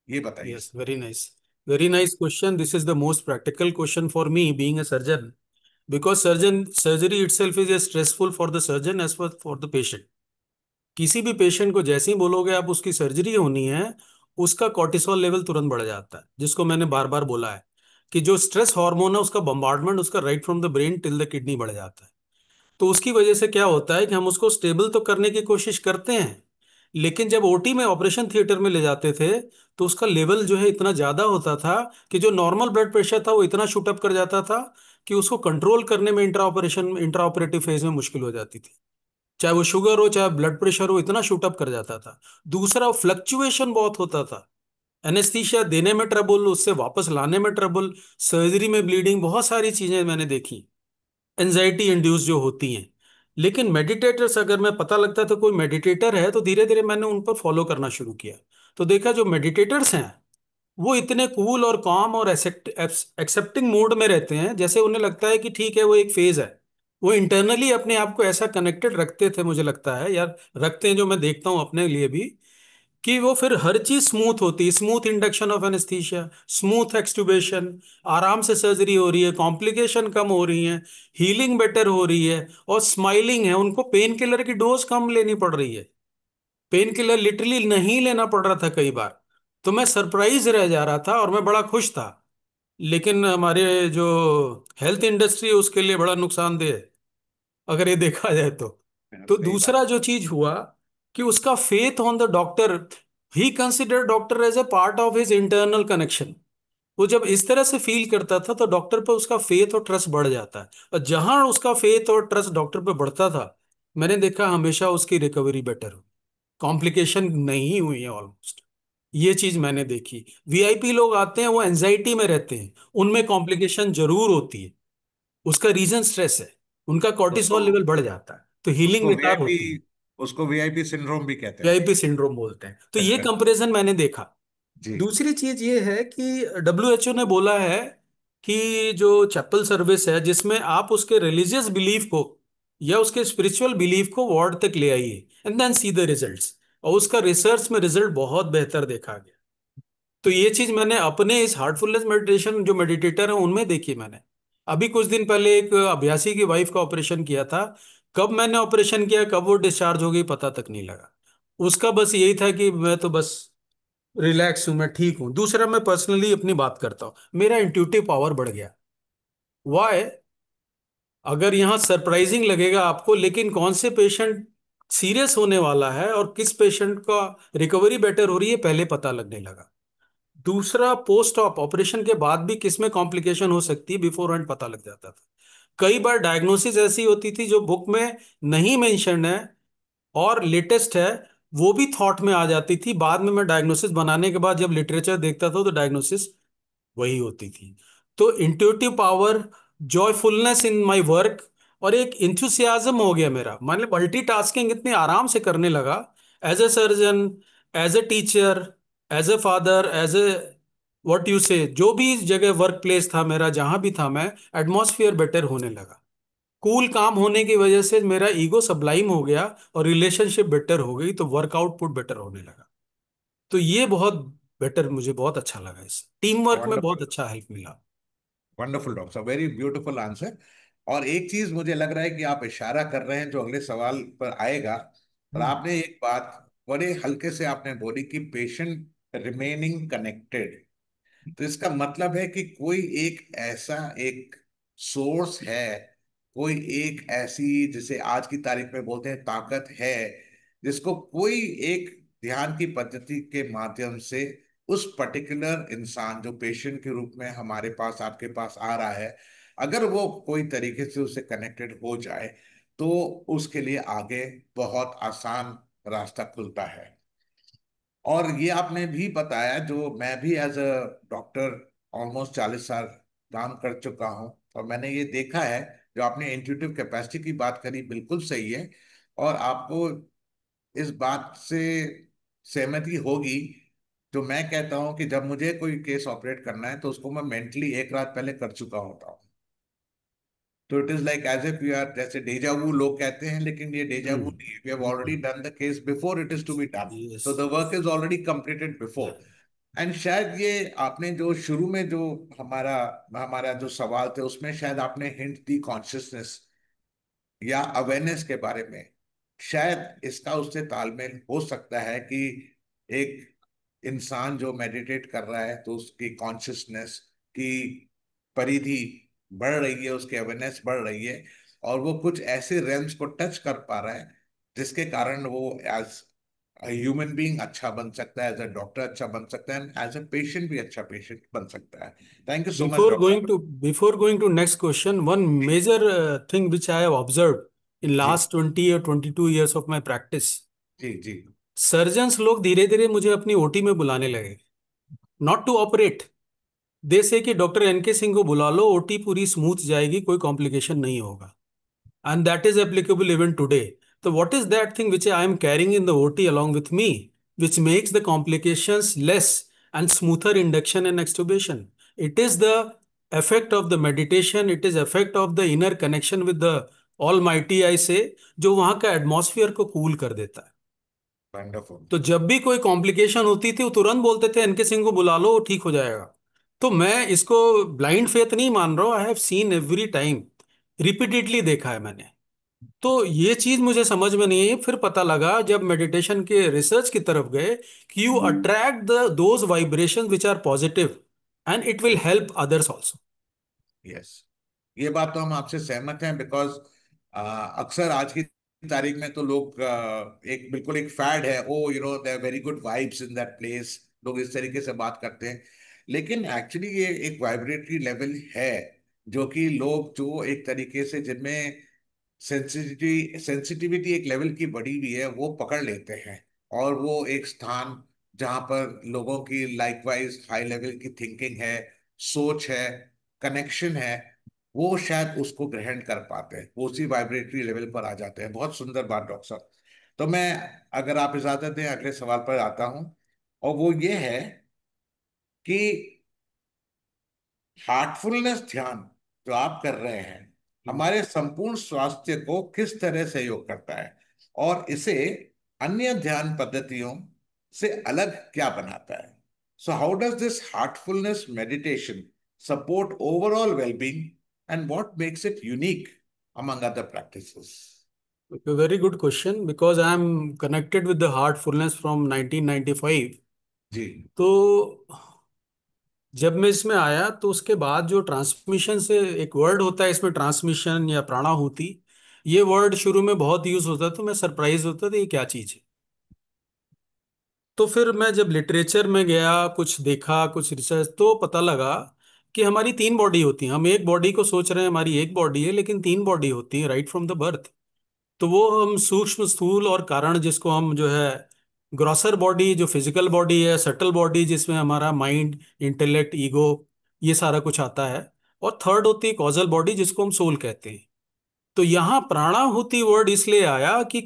ये बताइए। Yes, very nice. Very nice question. This is the most practical question for me being a surgeon, because surgeon surgery itself is a stressful for the surgeon as for the patient. किसी भी patient को जैसे ही बोलोगे आप उसकी surgery होनी है, उसका कॉर्टिसोल लेवल तुरंत बढ़ जाता है, जिसको मैंने बार बार बोला है कि जो स्ट्रेस हार्मोन है उसका बम्बार्डमेंट उसका right from the brain till the kidney बढ़ जाता है। तो उसकी वजह से क्या होता है कि हम उसको स्टेबल तो करने की कोशिश करते हैं, लेकिन जब ओटी में ऑपरेशन थिएटर में ले जाते थे तो उसका लेवल जो है इतना ज्यादा होता था कि जो नॉर्मल ब्लड प्रेशर था वो इतना शूट अप कर जाता था कि उसको कंट्रोल करने में इंट्रा ऑपरेटिव फेज में मुश्किल हो जाती थी। चाहे वो शुगर हो चाहे ब्लड प्रेशर हो, इतना शूट अप कर जाता था। दूसरा, फ्लक्चुएशन बहुत होता था। एनेस्थीसिया देने में ट्रबल, उससे वापस लाने में ट्रबल, सर्जरी में ब्लीडिंग, बहुत सारी चीजें मैंने देखी एंजाइटी इंड्यूस जो होती हैं। लेकिन मेडिटेटर्स, अगर मैं पता लगता था कोई मेडिटेटर है तो धीरे धीरे मैंने उन पर फॉलो करना शुरू किया। तो देखा जो मेडिटेटर्स हैं वो इतने कूल और काम और एक्सेप्टिंग मूड में रहते हैं, जैसे उन्हें लगता है कि ठीक है वो एक फेज है। वो इंटरनली अपने आप को ऐसा कनेक्टेड रखते थे, मुझे लगता है यार, रखते हैं, जो मैं देखता हूँ अपने लिए भी, कि वो फिर हर चीज स्मूथ होती है। Smooth induction of anaesthesia, smooth extubation, आराम से सर्जरी हो रही है, कॉम्प्लिकेशन कम हो रही है, हीलिंग बेटर हो रही है, और स्माइलिंग है। उनको पेन किलर की डोज कम लेनी पड़ रही है, पेन किलर लिटरली नहीं लेना पड़ रहा था कई बार। तो मैं सरप्राइज रह जा रहा था और मैं बड़ा खुश था। लेकिन हमारे जो हेल्थ इंडस्ट्री है उसके लिए बड़ा नुकसानदेह है, अगर ये देखा जाए तो। तो सही बात। दूसरा जो चीज हुआ कि उसका faith on the doctor, he consider doctor as a part of his internal connection. वो जब इस तरह से फील करता था तो डॉक्टर पर उसका फेथ और ट्रस्ट बढ़ जाता है, और जहां उसका फेथ और ट्रस्ट डॉक्टर पे बढ़ता था, मैंने देखा हमेशा उसकी रिकवरी बेटर हो, कॉम्प्लिकेशन नहीं हुई है ऑलमोस्ट। ये चीज मैंने देखी। वीआईपी लोग आते हैं वो एंजाइटी में रहते हैं, उनमें कॉम्प्लिकेशन जरूर होती है। उसका रीजन स्ट्रेस है, उनका उसको कॉर्टिसोल लेवल बढ़ जाता है, तो हीलिंग उसको बेकार वीआईपी होती है। उसको वीआईपी सिंड्रोम भी कहते हैं। वीआईपी सिंड्रोम बोलते हैं, तो ये कंपैरिजन मैंने देखा। जी। दूसरी चीज ये है कि डब्ल्यूएचओ ने बोला है कि जो चैपल सर्विस है जिसमें आप उसके रिलीजियस बिलीफ को या उसके स्पिरिचुअल बिलीफ को वार्ड तक ले आइए and then see the results, और उसका रिसर्च में रिजल्ट बहुत बेहतर देखा गया। तो ये चीज मैंने अपने इस हार्टफुलनेस मेडिटेशन जो मेडिटेटर है उनमें देखी मैंने। अभी कुछ दिन पहले एक अभ्यासी की वाइफ का ऑपरेशन किया था। कब मैंने ऑपरेशन किया कब वो डिस्चार्ज हो गई पता तक नहीं लगा। उसका बस यही था कि मैं तो बस रिलैक्स हूं, मैं ठीक हूं। दूसरा, मैं पर्सनली अपनी बात करता हूं, मेरा इंट्यूटिव पावर बढ़ गया। वाई? अगर यहाँ सरप्राइजिंग लगेगा आपको, लेकिन कौन से पेशेंट सीरियस होने वाला है और किस पेशेंट का रिकवरी बेटर हो रही है पहले पता लगने लगा। दूसरा, पोस्ट ऑप ऑपरेशन के बाद भी किस में कॉम्प्लिकेशन हो सकती है बिफोर हैंड पता लग जाता था। कई बार डायग्नोसिस ऐसी होती थी जो बुक में नहीं मेंशन है और लेटेस्ट है, वो भी थॉट में आ जाती थी। बाद में मैं डायग्नोसिस बनाने के बाद जब लिटरेचर देखता था तो डायग्नोसिस वही होती थी। तो intuitive power, joyfulness in my work, और एक इंथुसियाज्म हो गया मेरा, मान मल्टीटास्किंग इतने आराम से करने लगा। As a surgeon, as a teacher, as a father, as a what you say, जो भी जगह वर्क प्लेस था मेरा, जहां भी था मैं, एटमॉस्फेयर बेटर होने लगा। कूल काम होने की वजह से मेरा ईगो सबलाइम हो गया और रिलेशनशिप बेटर हो गई, तो वर्क आउटपुट बेटर होने लगा। तो ये बहुत बेटर, मुझे बहुत अच्छा लगा, इस टीम वर्क में बहुत वंडरफुल, अच्छा हेल्प मिला। Wonderful doctor, very beautiful answer. और एक चीज मुझे लग रहा है कि आप इशारा कर रहे हैं जो अगले सवाल पर आएगा। और हम्म। आपने एक बात बड़े हल्के से आपने बोली कि पेशेंट रिमेनिंग कनेक्टेड। तो इसका मतलब है कि कोई एक ऐसा एक सोर्स है, कोई एक ऐसी, जिसे आज की तारीख में बोलते हैं ताकत है, जिसको कोई एक ध्यान की पद्धति के माध्यम से उस पर्टिकुलर इंसान जो पेशेंट के रूप में हमारे पास आपके पास आ रहा है, अगर वो कोई तरीके से उससे कनेक्टेड हो जाए तो उसके लिए आगे बहुत आसान रास्ता खुलता है। और ये आपने भी बताया, जो मैं भी एज अ डॉक्टर ऑलमोस्ट 40 साल काम कर चुका हूँ, और मैंने ये देखा है, जो आपने इंट्यूटिव कैपेसिटी की बात करी बिल्कुल सही है। और आपको इस बात से सहमति होगी, जो मैं कहता हूँ कि जब मुझे कोई केस ऑपरेट करना है तो उसको मैं मेंटली एक रात पहले कर चुका होता हूँ। तो it is like as if you are, जैसे डेजा वू लोग कहते हैं, लेकिन ये डेजा वू नहीं है, we have already done the case before it is to be done. Yes. तो the work is already completed before. And शायद ये आपने जो शुरू में जो हमारा हमारा जो सवाल थे उसमें शायद आपने हिंट दी कॉन्शियसनेस या अवेयरनेस के बारे में। शायद इसका उससे तालमेल हो सकता है कि एक इंसान जो मेडिटेट कर रहा है तो उसकी कॉन्शियसनेस की परिधि बढ़ रही है, उसकी अवेयरनेस बढ़ रही है, और वो कुछ ऐसे रेल्स को टच कर पा रहा है जिसके कारण वो एज ह्यूमन बीइंग अच्छा बन सकता है, एज अ डॉक्टर अच्छा बन सकता है, एज अ पेशेंट भी अच्छा पेशेंट बन सकता है। Thank you so much Before going doctor. to before going to next question, one major thing which I have observed in जी last 20 or 22 years of my practice, जी जी। Surgeons लोग धीरे धीरे मुझे अपनी ओटी में बुलाने लगे, नॉट टू ऑपरेट। दे से कि डॉक्टर एनके सिंह को बुला लो, ओटी पूरी स्मूथ जाएगी, कोई कॉम्प्लिकेशन नहीं होगा। And that is applicable even today. So, what is that thing which I am carrying in the OT along with me, which makes the complications less and smoother induction and extubation? It is the effect of the meditation. It is effect of the inner connection with the Almighty, I say, जो वहाँ का atmosphere को cool कर देता है। Wonderful. तो जब भी कोई कॉम्प्लिकेशन होती थी वो तुरंत बोलते थे एनके सिंह को बुला लो, वो ठीक हो जाएगा। तो मैं इसको ब्लाइंड फेथ नहीं मान रहा हूँ, I have seen every time, repeatedly देखा है मैंने। तो ये चीज मुझे समझ में नहीं है, फिर पता लगा जब मेडिटेशन के रिसर्च की तरफ गए कि you attract the those vibrations which are positive and it will help others also. Yes, ये बात तो हम आपसे सहमत हैं, बिकॉज अक्सर आज की तारीख में तो लोग एक बिल्कुल एक फैड है, oh you know there very good vibes in that place, लोग इस तरीके से बात करते हैं। लेकिन एक्चुअली ये एक वाइब्रेटरी लेवल है, जो कि लोग जो एक तरीके से जिनमें सेंसिटिविटी एक लेवल की बढ़ी हुई है वो पकड़ लेते हैं। और वो एक स्थान जहाँ पर लोगों की लाइकवाइज हाई लेवल की थिंकिंग है, सोच है, कनेक्शन है, वो शायद उसको ग्रहण कर पाते हैं, वो उसी वाइब्रेटरी लेवल पर आ जाते हैं। बहुत सुंदर बात डॉक्टर साहब। तो मैं, अगर आप इजाजत दें, अगले सवाल पर आता हूं, और वो ये है कि हार्टफुलनेस ध्यान जो आप कर रहे हैं हमारे संपूर्ण स्वास्थ्य को किस तरह सहयोग करता है, और इसे अन्य ध्यान पद्धतियों से अलग क्या बनाता है? So how does this Heartfulness meditation support overall wellbeing, and what makes it unique among other practices? Very good question, because I am connected with the Heartfulness from 1995। जी तो जब मैं इसमें आया तो उसके बाद जो ट्रांसमिशन से एक वर्ड होता है इसमें, ट्रांसमिशन या प्राणाहुति, ये वर्ड शुरू में बहुत यूज होता था, तो मैं सरप्राइज होता था ये क्या चीज है। तो फिर मैं जब लिटरेचर में गया, कुछ देखा, कुछ रिसर्च, तो पता लगा कि हमारी तीन बॉडी होती हैं। हम एक बॉडी को सोच रहे हैं हमारी एक बॉडी है, लेकिन तीन बॉडी होती है राइट फ्रॉम द बर्थ। तो वो हम सूक्ष्म, स्थूल और कारण, जिसको हम जो है ग्रॉसर बॉडी जो फिजिकल बॉडी है, सटल बॉडी जिसमें हमारा माइंड, इंटेलेक्ट, ईगो, ये सारा कुछ आता है, और थर्ड होती है कॉजल बॉडी जिसको हम सोल कहते हैं। तो यहाँ प्राणाहुति वर्ड इसलिए आया कि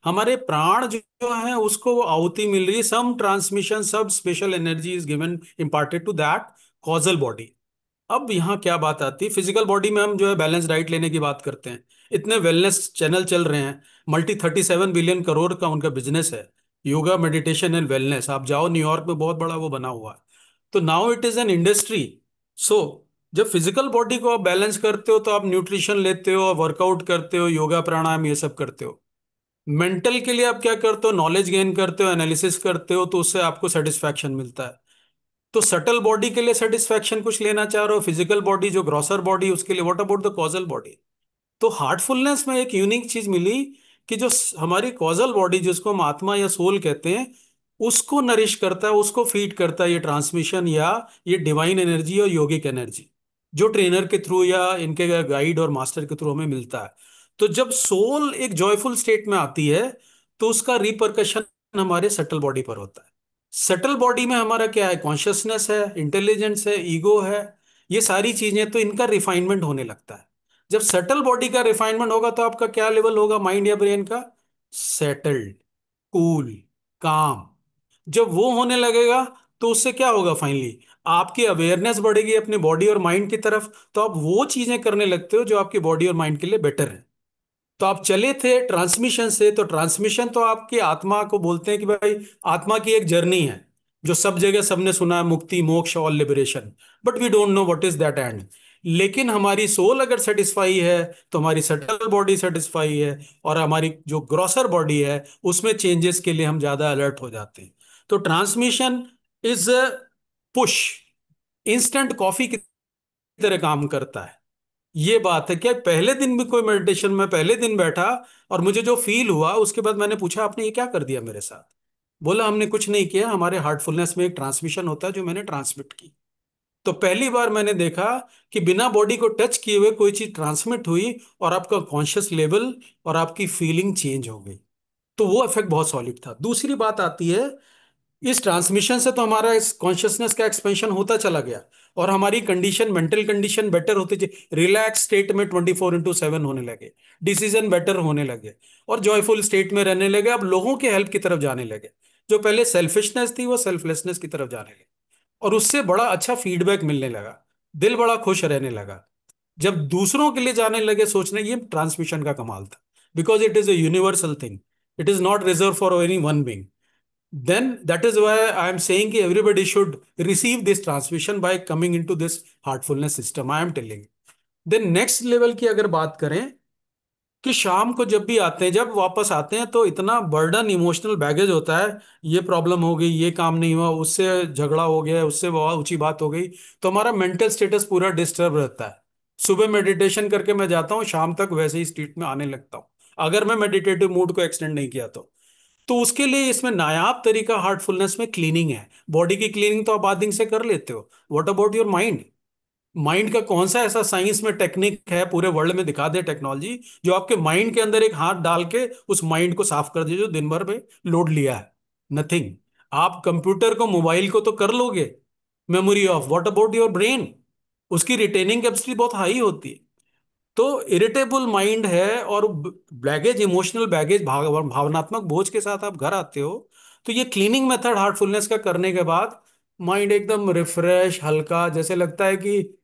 हमारे प्राण जो है उसको वो आहुति मिल रही है, सम ट्रांसमिशन, सब special energy is given, imparted to that causal body. अब यहाँ क्या बात आती है, फिजिकल बॉडी में हम जो है बैलेंस डाइट लेने की बात करते हैं। इतने वेलनेस चैनल चल रहे हैं, मल्टी 37 बिलियन करोड़ का उनका बिजनेस है, योगा मेडिटेशन एंड वेलनेस। आप जाओ न्यूयॉर्क में बहुत बड़ा वो बना हुआ है। तो now it is an industry. So जब फिजिकल बॉडी को आप बैलेंस करते हो तो आप न्यूट्रिशन लेते हो, वर्कआउट करते हो, योगा प्राणायाम ये सब करते हो। मेंटल के लिए आप क्या करते हो, नॉलेज गेन करते हो, एनालिसिस करते हो, तो उससे आपको सेटिस्फैक्शन मिलता है। तो सटल बॉडी के लिए सेटिस्फैक्शन कुछ लेना चाह रहे हो, फिजिकल बॉडी जो ग्रॉसर बॉडी उसके लिए, what about the causal body? तो हार्टफुलनेस में एक यूनिक चीज मिली कि जो हमारी कॉजल बॉडी जिसको हम आत्मा या सोल कहते हैं, उसको नरिश करता है, उसको फीड करता है ये ट्रांसमिशन या ये डिवाइन एनर्जी और योगिक एनर्जी, जो ट्रेनर के थ्रू या इनके गाइड और मास्टर के थ्रू हमें मिलता है। तो जब सोल एक जॉयफुल स्टेट में आती है तो उसका रिपरकशन हमारे सटल बॉडी पर होता है। सटल बॉडी में हमारा क्या है, कॉन्शियसनेस है, इंटेलिजेंस है, ईगो है, ये सारी चीजें, तो इनका रिफाइनमेंट होने लगता है। जब सटल बॉडी का रिफाइनमेंट होगा तो आपका क्या लेवल होगा माइंड या ब्रेन का? सेटल्ड, कूल, काम। जब वो होने लगेगा तो उससे क्या होगा फाइनली, आपकी अवेयरनेस बढ़ेगी अपने बॉडी और माइंड की तरफ, तो आप वो चीजें करने लगते हो जो आपकी बॉडी और माइंड के लिए बेटर है। तो आप चले थे ट्रांसमिशन से, तो ट्रांसमिशन तो आपकी आत्मा को बोलते हैं कि भाई आत्मा की एक जर्नी है, जो सब जगह सबने सुना है, मुक्ति, मोक्ष और liberation. But we don't know what is that end. लेकिन हमारी सोल अगर सेटिस्फाई है तो हमारी सटल बॉडी सेटिस्फाई है, और हमारी जो ग्रॉसर बॉडी है उसमें चेंजेस के लिए हम ज्यादा अलर्ट हो जाते हैं। तो transmission is push, instant coffee की तरह काम करता है। ये बात है क्या, पहले दिन भी कोई मेडिटेशन में पहले दिन बैठा और मुझे जो फील हुआ उसके बाद मैंने पूछा आपने ये क्या कर दिया मेरे साथ? बोला हमने कुछ नहीं किया, हमारे हार्टफुलनेस में एक ट्रांसमिशन होता है जो मैंने ट्रांसमिट की। तो पहली बार मैंने देखा कि बिना बॉडी को टच किए हुए कोई चीज ट्रांसमिट हुई और आपका कॉन्शियस लेवल और आपकी फीलिंग चेंज हो गई। तो वो इफेक्ट बहुत सॉलिड था। दूसरी बात आती है, इस ट्रांसमिशन से तो हमारा इस कॉन्शियसनेस का एक्सपेंशन होता चला गया और हमारी कंडीशन, मेंटल कंडीशन बेटर होती थी, रिलैक्स स्टेट में 24/7 होने लगे, डिसीजन बेटर होने लगे और जॉयफुल स्टेट में रहने लगे। अब लोगों के हेल्प की तरफ जाने लगे, जो पहले सेल्फिशनेस थी वो सेल्फलेसनेस की तरफ जाने लगे, और उससे बड़ा अच्छा फीडबैक मिलने लगा, दिल बड़ा खुश रहने लगा। जब दूसरों के लिए जाने लगे सोचने, ये ट्रांसमिशन का कमाल था, because it is a universal thing, it is not reserve for any one being. Then that is why I am saying कि everybody should receive this transmission by coming into this heartfulness system, I am telling you. Then next level की अगर बात करें, कि शाम को जब भी आते हैं, जब वापस आते हैं तो इतना बर्डन, इमोशनल बैगेज होता है, ये प्रॉब्लम हो गई, ये काम नहीं हुआ, उससे झगड़ा हो गया, उससे बहुत ऊंची बात हो गई, तो हमारा मेंटल स्टेटस पूरा डिस्टर्ब रहता है। सुबह मेडिटेशन करके मैं जाता हूँ, शाम तक वैसे ही स्टेट में आने लगता हूँ, अगर मैं मेडिटेटिव मूड को एक्सटेंड नहीं किया तो उसके लिए इसमें नायाब तरीका हार्टफुलनेस में क्लीनिंग है। बॉडी की क्लीनिंग तो आप बाथिंग से कर लेते हो, what about your mind? Mind का कौन सा ऐसा साइंस में टेक्निक है पूरे वर्ल्ड में, दिखा दे टेक्नोलॉजी, जो आपके माइंड के अंदर एक हाथ डाल के उस माइंड को साफ कर दे जो दिन भर में लोड लिया है? नथिंग। आप कंप्यूटर को, मोबाइल को तो कर लोगे memory of, what about your brain? उसकी रिटेनिंग कैपेसिटी बहुत हाई होती है। तो इरिटेबल माइंड है और बैगेज, इमोशनल बैगेज, भावनात्मक बोझ के साथ आप घर आते हो, तो ये क्लीनिंग मेथड हार्टफुलनेस का करने के बाद माइंड एकदम रिफ्रेश, हल्का, जैसे लगता है कि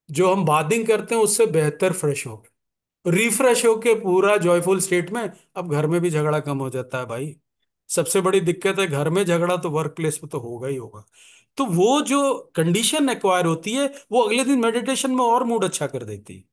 जो हम बाथिंग करते हैं उससे बेहतर फ्रेश हो गए, रिफ्रेश होके पूरा जॉयफुल स्टेट में। अब घर में भी झगड़ा कम हो जाता है भाई। सबसे बड़ी दिक्कत है घर में झगड़ा, तो वर्क प्लेस पे तो होगा ही होगा। तो वो जो कंडीशन एक्वायर होती है वो अगले दिन मेडिटेशन में और मूड अच्छा कर देती है।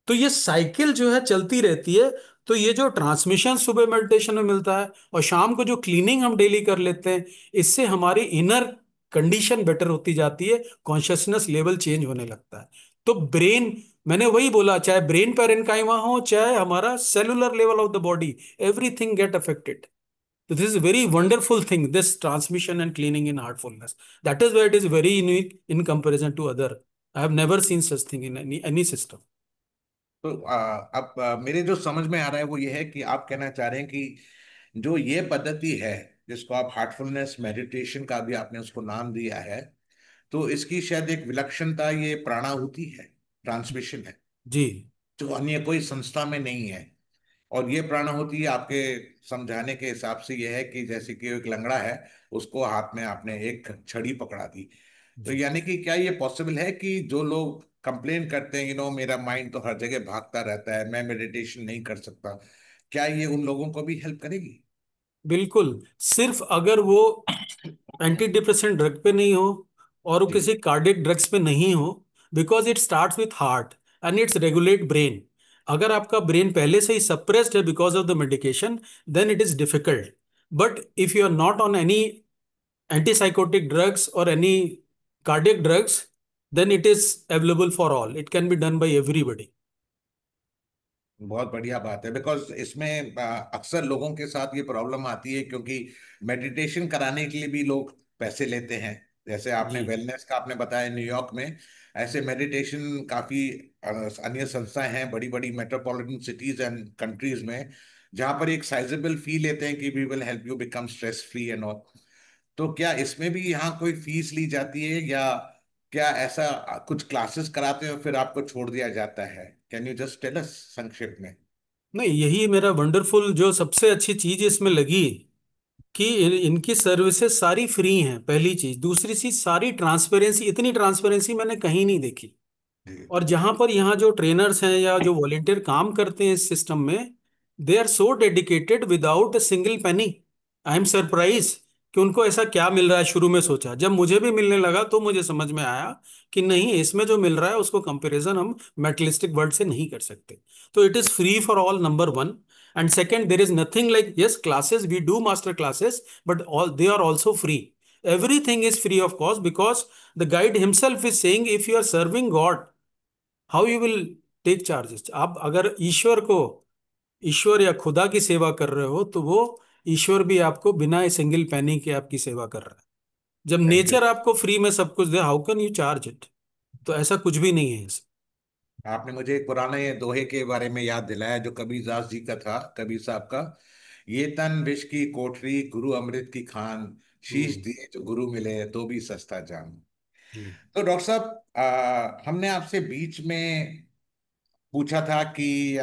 तो ये साइकिल जो है चलती रहती है। तो ये जो ट्रांसमिशन सुबह मेडिटेशन में मिलता है और शाम को जो क्लीनिंग हम डेली कर लेते हैं, इससे हमारी इनर कंडीशन बेटर होती जाती है, कॉन्शियसनेस लेवल चेंज होने लगता है। तो ब्रेन, मैंने वही बोला, चाहे ब्रेन पैरेन्काइमा हो चाहे हमारा cellular level of the body, everything get affected. So this is a very wonderful thing, this transmission and cleaning in heartfulness. That is why it is very unique in comparison to other. I have never seen such thing in any system. तो अब मेरे जो समझ में आ रहा है वो ये है कि आप कहना चाह रहे हैं कि जो ये पद्धति है, जिसको आप हार्टफुलनेस मेडिटेशन का भी आपने उसको नाम दिया है, तो इसकी शायद एक विलक्षणता ये प्राणाहुति है, ट्रांसमिशन है, जी। जो अन्य कोई संस्था में नहीं है। और ये प्राणाहुति आपके समझाने के हिसाब से ये है कि जैसे कि एक लंगड़ा है, उसको हाथ में आपने एक छड़ी पकड़ा दी, तो जी। यानी कि क्या ये पॉसिबल है कि जो लोग कंप्लेन करते हैं, मेरा माइंड तो हर जगह भागता रहता है, मैं मेडिटेशन नहीं कर सकता, क्या ये उन लोगों को भी हेल्प करेगी? बिल्कुल। सिर्फ अगर वो एंटी डिप्रेसेंट ड्रग पे नहीं हो और वो जी। किसी कार्डियक ड्रग्स पे नहीं हो, because it starts with heart and it's regulate brain. अगर आपका ब्रेन पहले से ही सप्रेस्ड है because of the medication, then it is difficult. But if you are not on any antipsychotic drugs or any cardiac drugs, then it is available for all. It can be done by everybody. बहुत बढ़िया बात है, because इसमें अक्सर लोगों के साथ ये प्रॉब्लम आती है, क्योंकि मेडिटेशन कराने के लिए भी लोग पैसे लेते हैं। जैसे आपने जी। वेलनेस का आपने बताया, न्यूयॉर्क में ऐसे मेडिटेशन काफी अन्य संस्थाएं हैं, बड़ी बड़ी मेट्रोपॉलिटन सिटीज एंड कंट्रीज में, जहां पर एक साइजेबल फी लेते हैं कि we will help you become stress free and all. तो क्या इसमें भी यहाँ कोई फीस ली जाती है, या क्या ऐसा कुछ क्लासेस कराते हैं फिर आपको छोड़ दिया जाता है? Can you just tell us संक्षेप में? नहीं, यही मेरा वंडरफुल जो सबसे अच्छी चीज इसमें लगी कि इनकी सर्विसेज सारी फ्री हैं, पहली चीज। दूसरी चीज, सारी ट्रांसपेरेंसी, इतनी ट्रांसपेरेंसी मैंने कहीं नहीं देखी। जी। और जहां पर यहाँ जो ट्रेनर्स हैं या जो वॉलेंटियर काम करते हैं इस सिस्टम में, they are so dedicated without a single penny. I am surprise कि उनको ऐसा क्या मिल रहा है। शुरू में सोचा, जब मुझे भी मिलने लगा तो मुझे समझ में आया कि नहीं, इसमें जो मिल रहा है उसको कंपैरिजन हम मेटलिस्टिक वर्ल्ड से नहीं कर सकते। तो it is free for all, number one. And second, there is nothing like, yes classes we do master classes, but all they are also free. Everything is free of cost because the guide himself is saying if you are serving God, how you will take charges. आप अगर ईश्वर को, ईश्वर या खुदा की सेवा कर रहे हो, तो वो ईश्वर भी आपको बिना सिंगल पैनी के आपकी सेवा कर रहा है। जब नेचर एग्जैक्ट। आपको फ्री में सब कुछ दे, how can you charge it? तो ऐसा कुछ भी नहीं है इसमें। आपने मुझे एक पुराने दोहे के बारे में याद दिलाया, जो कबीरदास जी का था, कबीर साहब का। ये तन विष की कोठरी, गुरु अमृत की खान, शीश हम्म। दिए जो गुरु मिले तो भी सस्ता जान। हम्म। तो डॉक्टर साहब, हमने आपसे बीच में पूछा था कि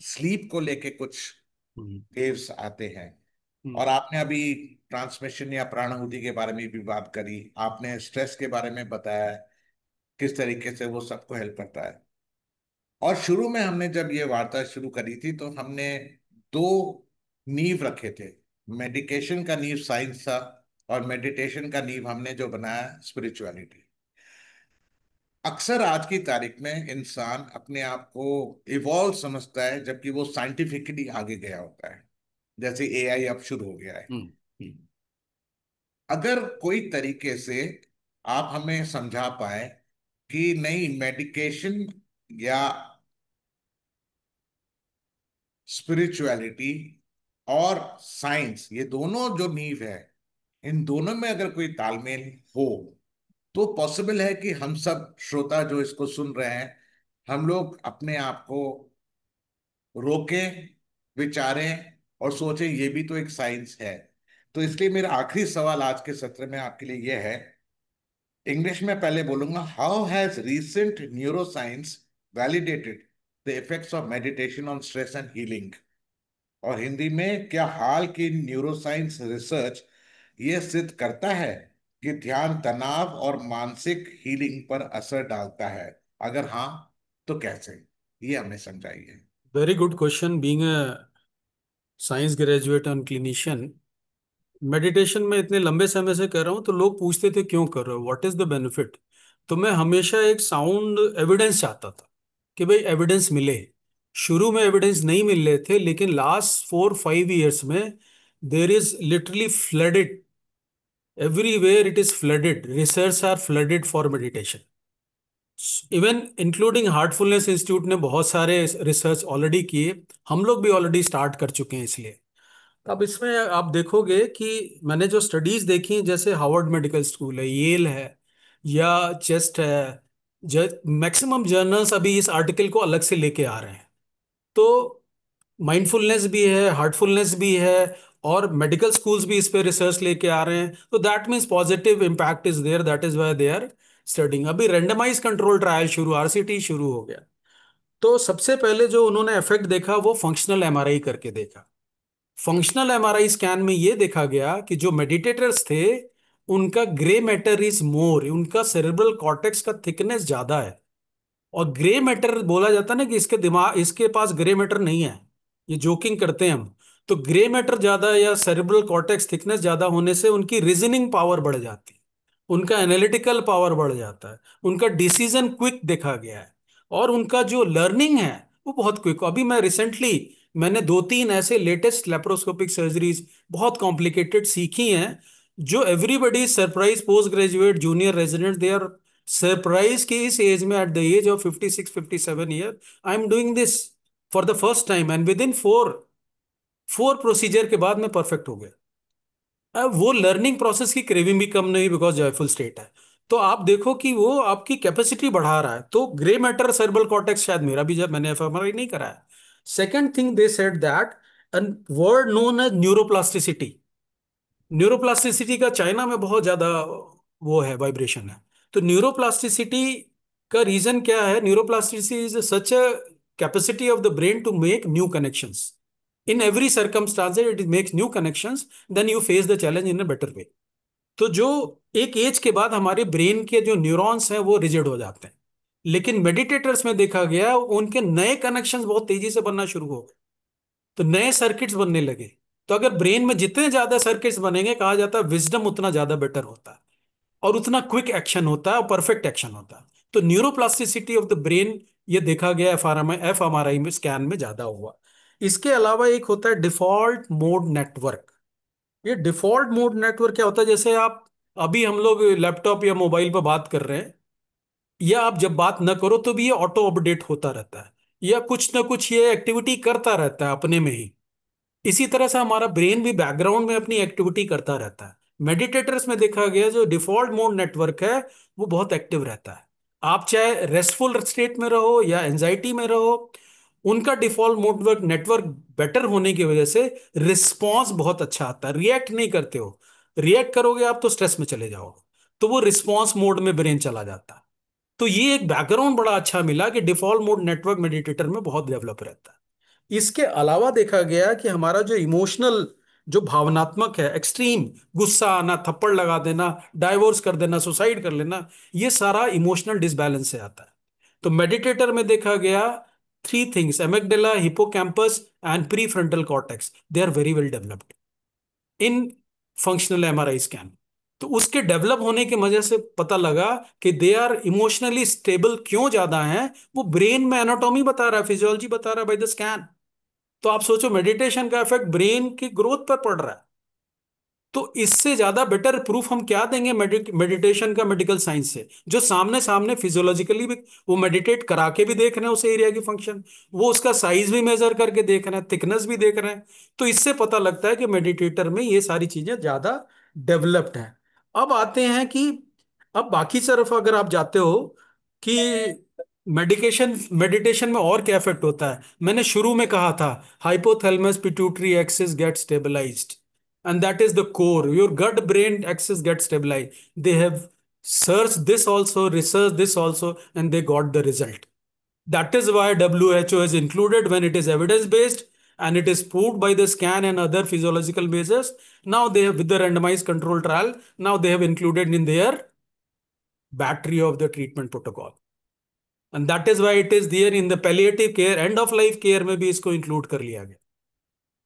स्लीप को लेके कुछ हम्म। वेव्स आते हैं, और हम्म। आपने अभी ट्रांसमिशन या प्राणाहुति के बारे में भी बात करी, आपने स्ट्रेस के बारे में बताया किस तरीके से वो सबको हेल्प करता है। और शुरू में हमने जब ये वार्ता शुरू करी थी तो हमने दो नींव रखे थे। मेडिकेशन का नींव साइंस था, और मेडिटेशन का नींव हमने जो बनाया स्पिरिचुअलिटी। अक्सर आज की तारीख में इंसान अपने आप को इवॉल्व समझता है, जबकि वो साइंटिफिकली आगे गया होता है। जैसे एआई अब शुरू हो गया है। हम्म। हम्म। अगर कोई तरीके से आप हमें समझा पाए कि नहीं, मेडिकेशन या स्पिरिचुअलिटी और साइंस, ये दोनों जो नींव है, इन दोनों में अगर कोई तालमेल हो, तो पॉसिबल है कि हम सब श्रोता जो इसको सुन रहे हैं, हम लोग अपने आप को रोकें, विचारें और सोचें ये भी तो एक साइंस है। तो इसलिए मेरा आखिरी सवाल आज के सत्र में आपके लिए यह है। इंग्लिश में पहले बोलूंगा, how has recent neuroscience validated the effects of meditation on stress and healing? और हिंदी में, क्या हाल की न्यूरोसाइंस रिसर्च ये सिद्ध करता है कि ध्यान तनाव और मानसिक हीलिंग पर असर डालता है? अगर हाँ, तो कैसे? ये हमें समझाइए। Very good question. Being a science graduate and clinician, meditation में इतने लंबे समय से कर रहा हूँ, तो लोग पूछते थे क्यों कर रहे हो, व्हाट इज द बेनिफिट। तो मैं हमेशा एक साउंड एविडेंस चाहता था कि भाई एविडेंस मिले। शुरू में एविडेंस नहीं मिल रहे थे, लेकिन लास्ट 4-5 years में there is literally flooded, everywhere it is flooded, research are flooded for meditation. Even including heartfulness institute ने बहुत सारे रिसर्च ऑलरेडी किए, हम लोग भी ऑलरेडी स्टार्ट कर चुके हैं इसलिए। अब इसमें आप देखोगे कि मैंने जो स्टडीज देखी, जैसे हार्वर्ड मेडिकल स्कूल है, येल है, या चेस्ट है, मैक्सिमम जर्नल्स अभी इस आर्टिकल को अलग से लेके आ रहे हैं। तो माइंडफुलनेस भी है, हार्टफुलनेस भी है, और मेडिकल स्कूल्स भी इस पे रिसर्च लेके आ रहे हैं। तो that means positive impact is there, that is why they are studying. अभी रेंडमाइज कंट्रोल ट्रायल शुरू, आरसीटी शुरू हो गया। तो सबसे पहले जो उन्होंने इफेक्ट देखा वो फंक्शनल एमआरआई करके देखा। फंक्शनल एमआरआई स्कैन में ये देखा गया कि जो मेडिटेटर्स थे उनका ग्रे मैटर इज मोर, उनका सेरेब्रल कॉर्टेक्स का थिकनेस ज्यादा है। और ग्रे मैटर बोला जाता है ना कि इसके दिमाग, इसके पास ग्रे मैटर नहीं है, ये जोकिंग करते हैं हम। तो ग्रे मैटर ज्यादा या सेरेब्रल कॉर्टेक्स थिकनेस ज्यादा होने से उनकी रीजनिंग पावर बढ़ जाती है, उनका एनालिटिकल पावर बढ़ जाता है, उनका डिसीजन क्विक देखा गया है, और उनका जो लर्निंग है वो बहुत क्विक। अभी मैं रिसेंटली मैंने दो तीन ऐसे लेटेस्ट लेप्रोस्कोपिक सर्जरीज बहुत कॉम्प्लिकेटेड सीखी हैं, जो everybody surprise, post graduate, junior resident, they are surprise कि इस एज में, at the age of 56-57 year, I am doing this for the first time, and within four four procedure के बाद मैं परफेक्ट हो गया। अब वो लर्निंग प्रोसेस की क्रेविंग भी कम नहीं, बिकॉज जॉयफुल स्टेट है। तो आप देखो कि वो आपकी कैपेसिटी बढ़ा रहा है। तो ग्रे मैटर सेरेब्रल कॉर्टेक्स, शायद मेरा भी, जब मैंने एफएमआरआई नहीं कराया। Second thing they said that an word known as neuroplasticity, neuroplasticity का चाइना में बहुत ज्यादा वो है, वाइब्रेशन है। तो न्यूरोप्लास्टिसिटी का रीजन क्या है? Neuroplasticity is such a capacity of the brain to make new connections in every circumstance, it makes new connections, then you face the challenge in a better way। तो जो एक as के बाद हमारे brain के जो न्यूरॉन्स हैं वो रिजिड हो जाते हैं, लेकिन मेडिटेटर्स में देखा गया उनके नए कनेक्शंस बहुत तेजी से बनना शुरू हो गए, तो नए सर्किट्स बनने लगे। तो अगर ब्रेन में जितने ज्यादा सर्किट्स बनेंगे, कहा जाता है विजडम उतना ज्यादा बेटर होता है, और उतना क्विक एक्शन होता है और परफेक्ट एक्शन होता है। तो न्यूरोप्लास्टिसिटी ऑफ द ब्रेन, ये देखा गया एफएमआरआई में, स्कैन में ज्यादा हुआ। इसके अलावा एक होता है डिफॉल्ट मोड नेटवर्क। ये डिफॉल्ट मोड नेटवर्क क्या होता है? जैसे आप, अभी हम लोग लैपटॉप या मोबाइल पर बात कर रहे हैं, या आप जब बात न करो तो भी ये ऑटो अपडेट होता रहता है, या कुछ ना कुछ ये एक्टिविटी करता रहता है अपने में ही। इसी तरह से हमारा ब्रेन भी बैकग्राउंड में अपनी एक्टिविटी करता रहता है। मेडिटेटर्स में देखा गया जो डिफॉल्ट मोड नेटवर्क है वो बहुत एक्टिव रहता है। आप चाहे रेस्टफुल स्टेट में रहो या एंजाइटी में रहो, उनका डिफॉल्ट मोड नेटवर्क बेटर होने की वजह से रिस्पॉन्स बहुत अच्छा आता है, रिएक्ट नहीं करते हो। रिएक्ट करोगे आप तो स्ट्रेस में चले जाओगे, तो वो रिस्पॉन्स मोड में ब्रेन चला जाता है। तो ये एक बैकग्राउंड बड़ा अच्छा मिला कि डिफॉल्ट मोड नेटवर्क मेडिटेटर में बहुत डेवलप रहता है। इसके अलावा देखा गया कि हमारा जो इमोशनल, जो भावनात्मक है, एक्सट्रीम गुस्सा आना, थप्पड़ लगा देना, डाइवोर्स कर देना, सुसाइड कर लेना, ये सारा इमोशनल डिसबैलेंस से आता है। तो मेडिटेटर में देखा गया three things, amygdala, hippocampus and pre frontal cortex, they are very well developed in functional MRI scan. तो उसके डेवलप होने की वजह से पता लगा कि दे आर इमोशनली स्टेबल क्यों ज्यादा हैं। वो ब्रेन में एनाटॉमी बता रहा है, फिजियोलॉजी बता रहा है बाय द स्कैन। तो आप सोचो मेडिटेशन का इफेक्ट ब्रेन की ग्रोथ पर पड़ रहा है। तो इससे ज्यादा बेटर प्रूफ हम क्या देंगे मेडिटेशन का मेडिकल साइंस से, जो सामने सामने फिजियोलॉजिकली भी वो मेडिटेट करा के भी देख रहे हैं उस एरिया की फंक्शन, वो उसका साइज भी मेजर करके देख रहे हैं, थिकनेस भी देख रहे हैं। तो इससे पता लगता है कि मेडिटेटर में ये सारी चीजें ज्यादा डेवलप्ड हैं। अब आते हैं कि, अब बाकी तरफ अगर आप जाते हो कि मेडिटेशन में और क्या इफेक्ट होता है, मैंने शुरू में कहा था hypothalamus pituitary axis get stabilized, and that is the core, your gut brain axis get stabilized. They have searched this also, researched this also, and they got the result. That is why WHO has included, when it is evidence based and it is proved by the scan and other physiological measures. Now they have, with the randomized control trial, now they have included in their battery of the treatment protocol, and that is why it is there in the palliative care, end of life care में भी इसको include कर लिया गया।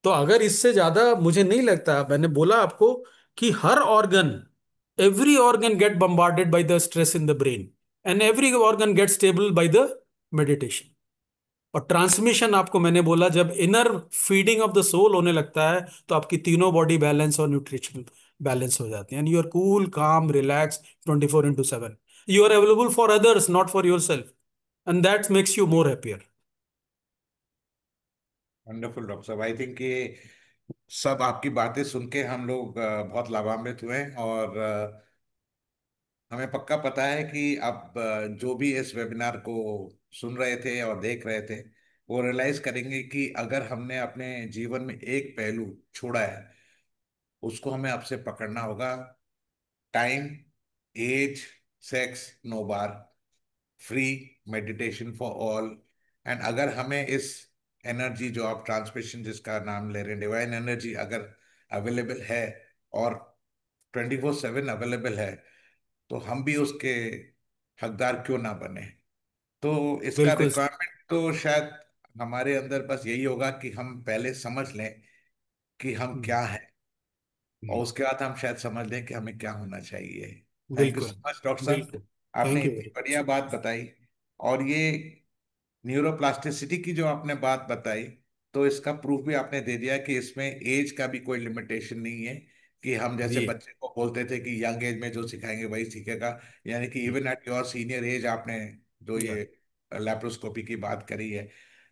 तो अगर इससे ज्यादा मुझे नहीं लगता, मैंने बोला आपको कि हर organ, every organ get bombarded by the stress in the brain, and every organ get stable by the meditation. और ट्रांसमिशन आपको मैंने बोला, जब inner feeding of the soul होने लगता है तो आपकी तीनों बॉडी बैलेंस और न्यूट्रिशन बैलेंस हो जाती है, and you are cool, calm, relax 24/7। You are available for others, not for yourself, and that makes you more happier. Wonderful doctor साहब, आई थिंक ये सब आपकी बातें सुन के हम लोग बहुत लाभान्वित हुए हैं, और हमें पक्का पता है कि आप जो भी इस वेबिनार को सुन रहे थे और देख रहे थे, वो रियलाइज करेंगे कि अगर हमने अपने जीवन में एक पहलू छोड़ा है, उसको हमें आपसे पकड़ना होगा। Time, age, sex, no bar, free, meditation for all. And अगर हमें इस एनर्जी, जो आप ट्रांसमिशन जिसका नाम ले रहे हैं, डिवाइन एनर्जी, अगर अवेलेबल है और 24/7 अवेलेबल है, तो हम भी उसके हकदार क्यों ना बने। तो इसका बिल्कुल। रिक्वायरमेंट तो शायद हमारे अंदर बस यही होगा कि हम पहले समझ लें कि हम हम्म, क्या है, और हम्म, उसके बाद हम शायद समझ लें कि हमें क्या होना चाहिए। थैंक यू बिल्कुल। सो मच डॉक्टर साहब, बिल्कुल। आपने थैंक यू इतनी वेरी बढ़िया मच। बात बताई। और ये न्यूरोप्लास्टिसिटी की जो आपने बात बताई, तो इसका प्रूफ भी आपने दे दिया कि इसमें एज का भी कोई लिमिटेशन नहीं है, कि हम जैसे जी। बच्चे को बोलते थे कि यंग एज में जो सिखाएंगे वही सीखेगा, यानी कि even at your senior age आपने जो या ये लैप्रोस्कोपी की बात करी है,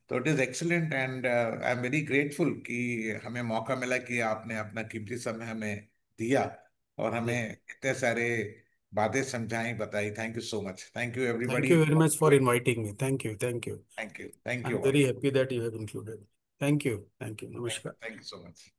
तो it is excellent. And I am very grateful कि हमें मौका मिला कि आपने अपना कीमती समय हमें दिया और हमें इतने सारे बातें समझाई, बताई। Thank you so much, thank you thank everybody you very for much for doing. Inviting me. Thank you, thank you. Thank you, thank I you am all. Very happy that you have included. Thank you, thank you. Thank नमस्कार। Thank you so much.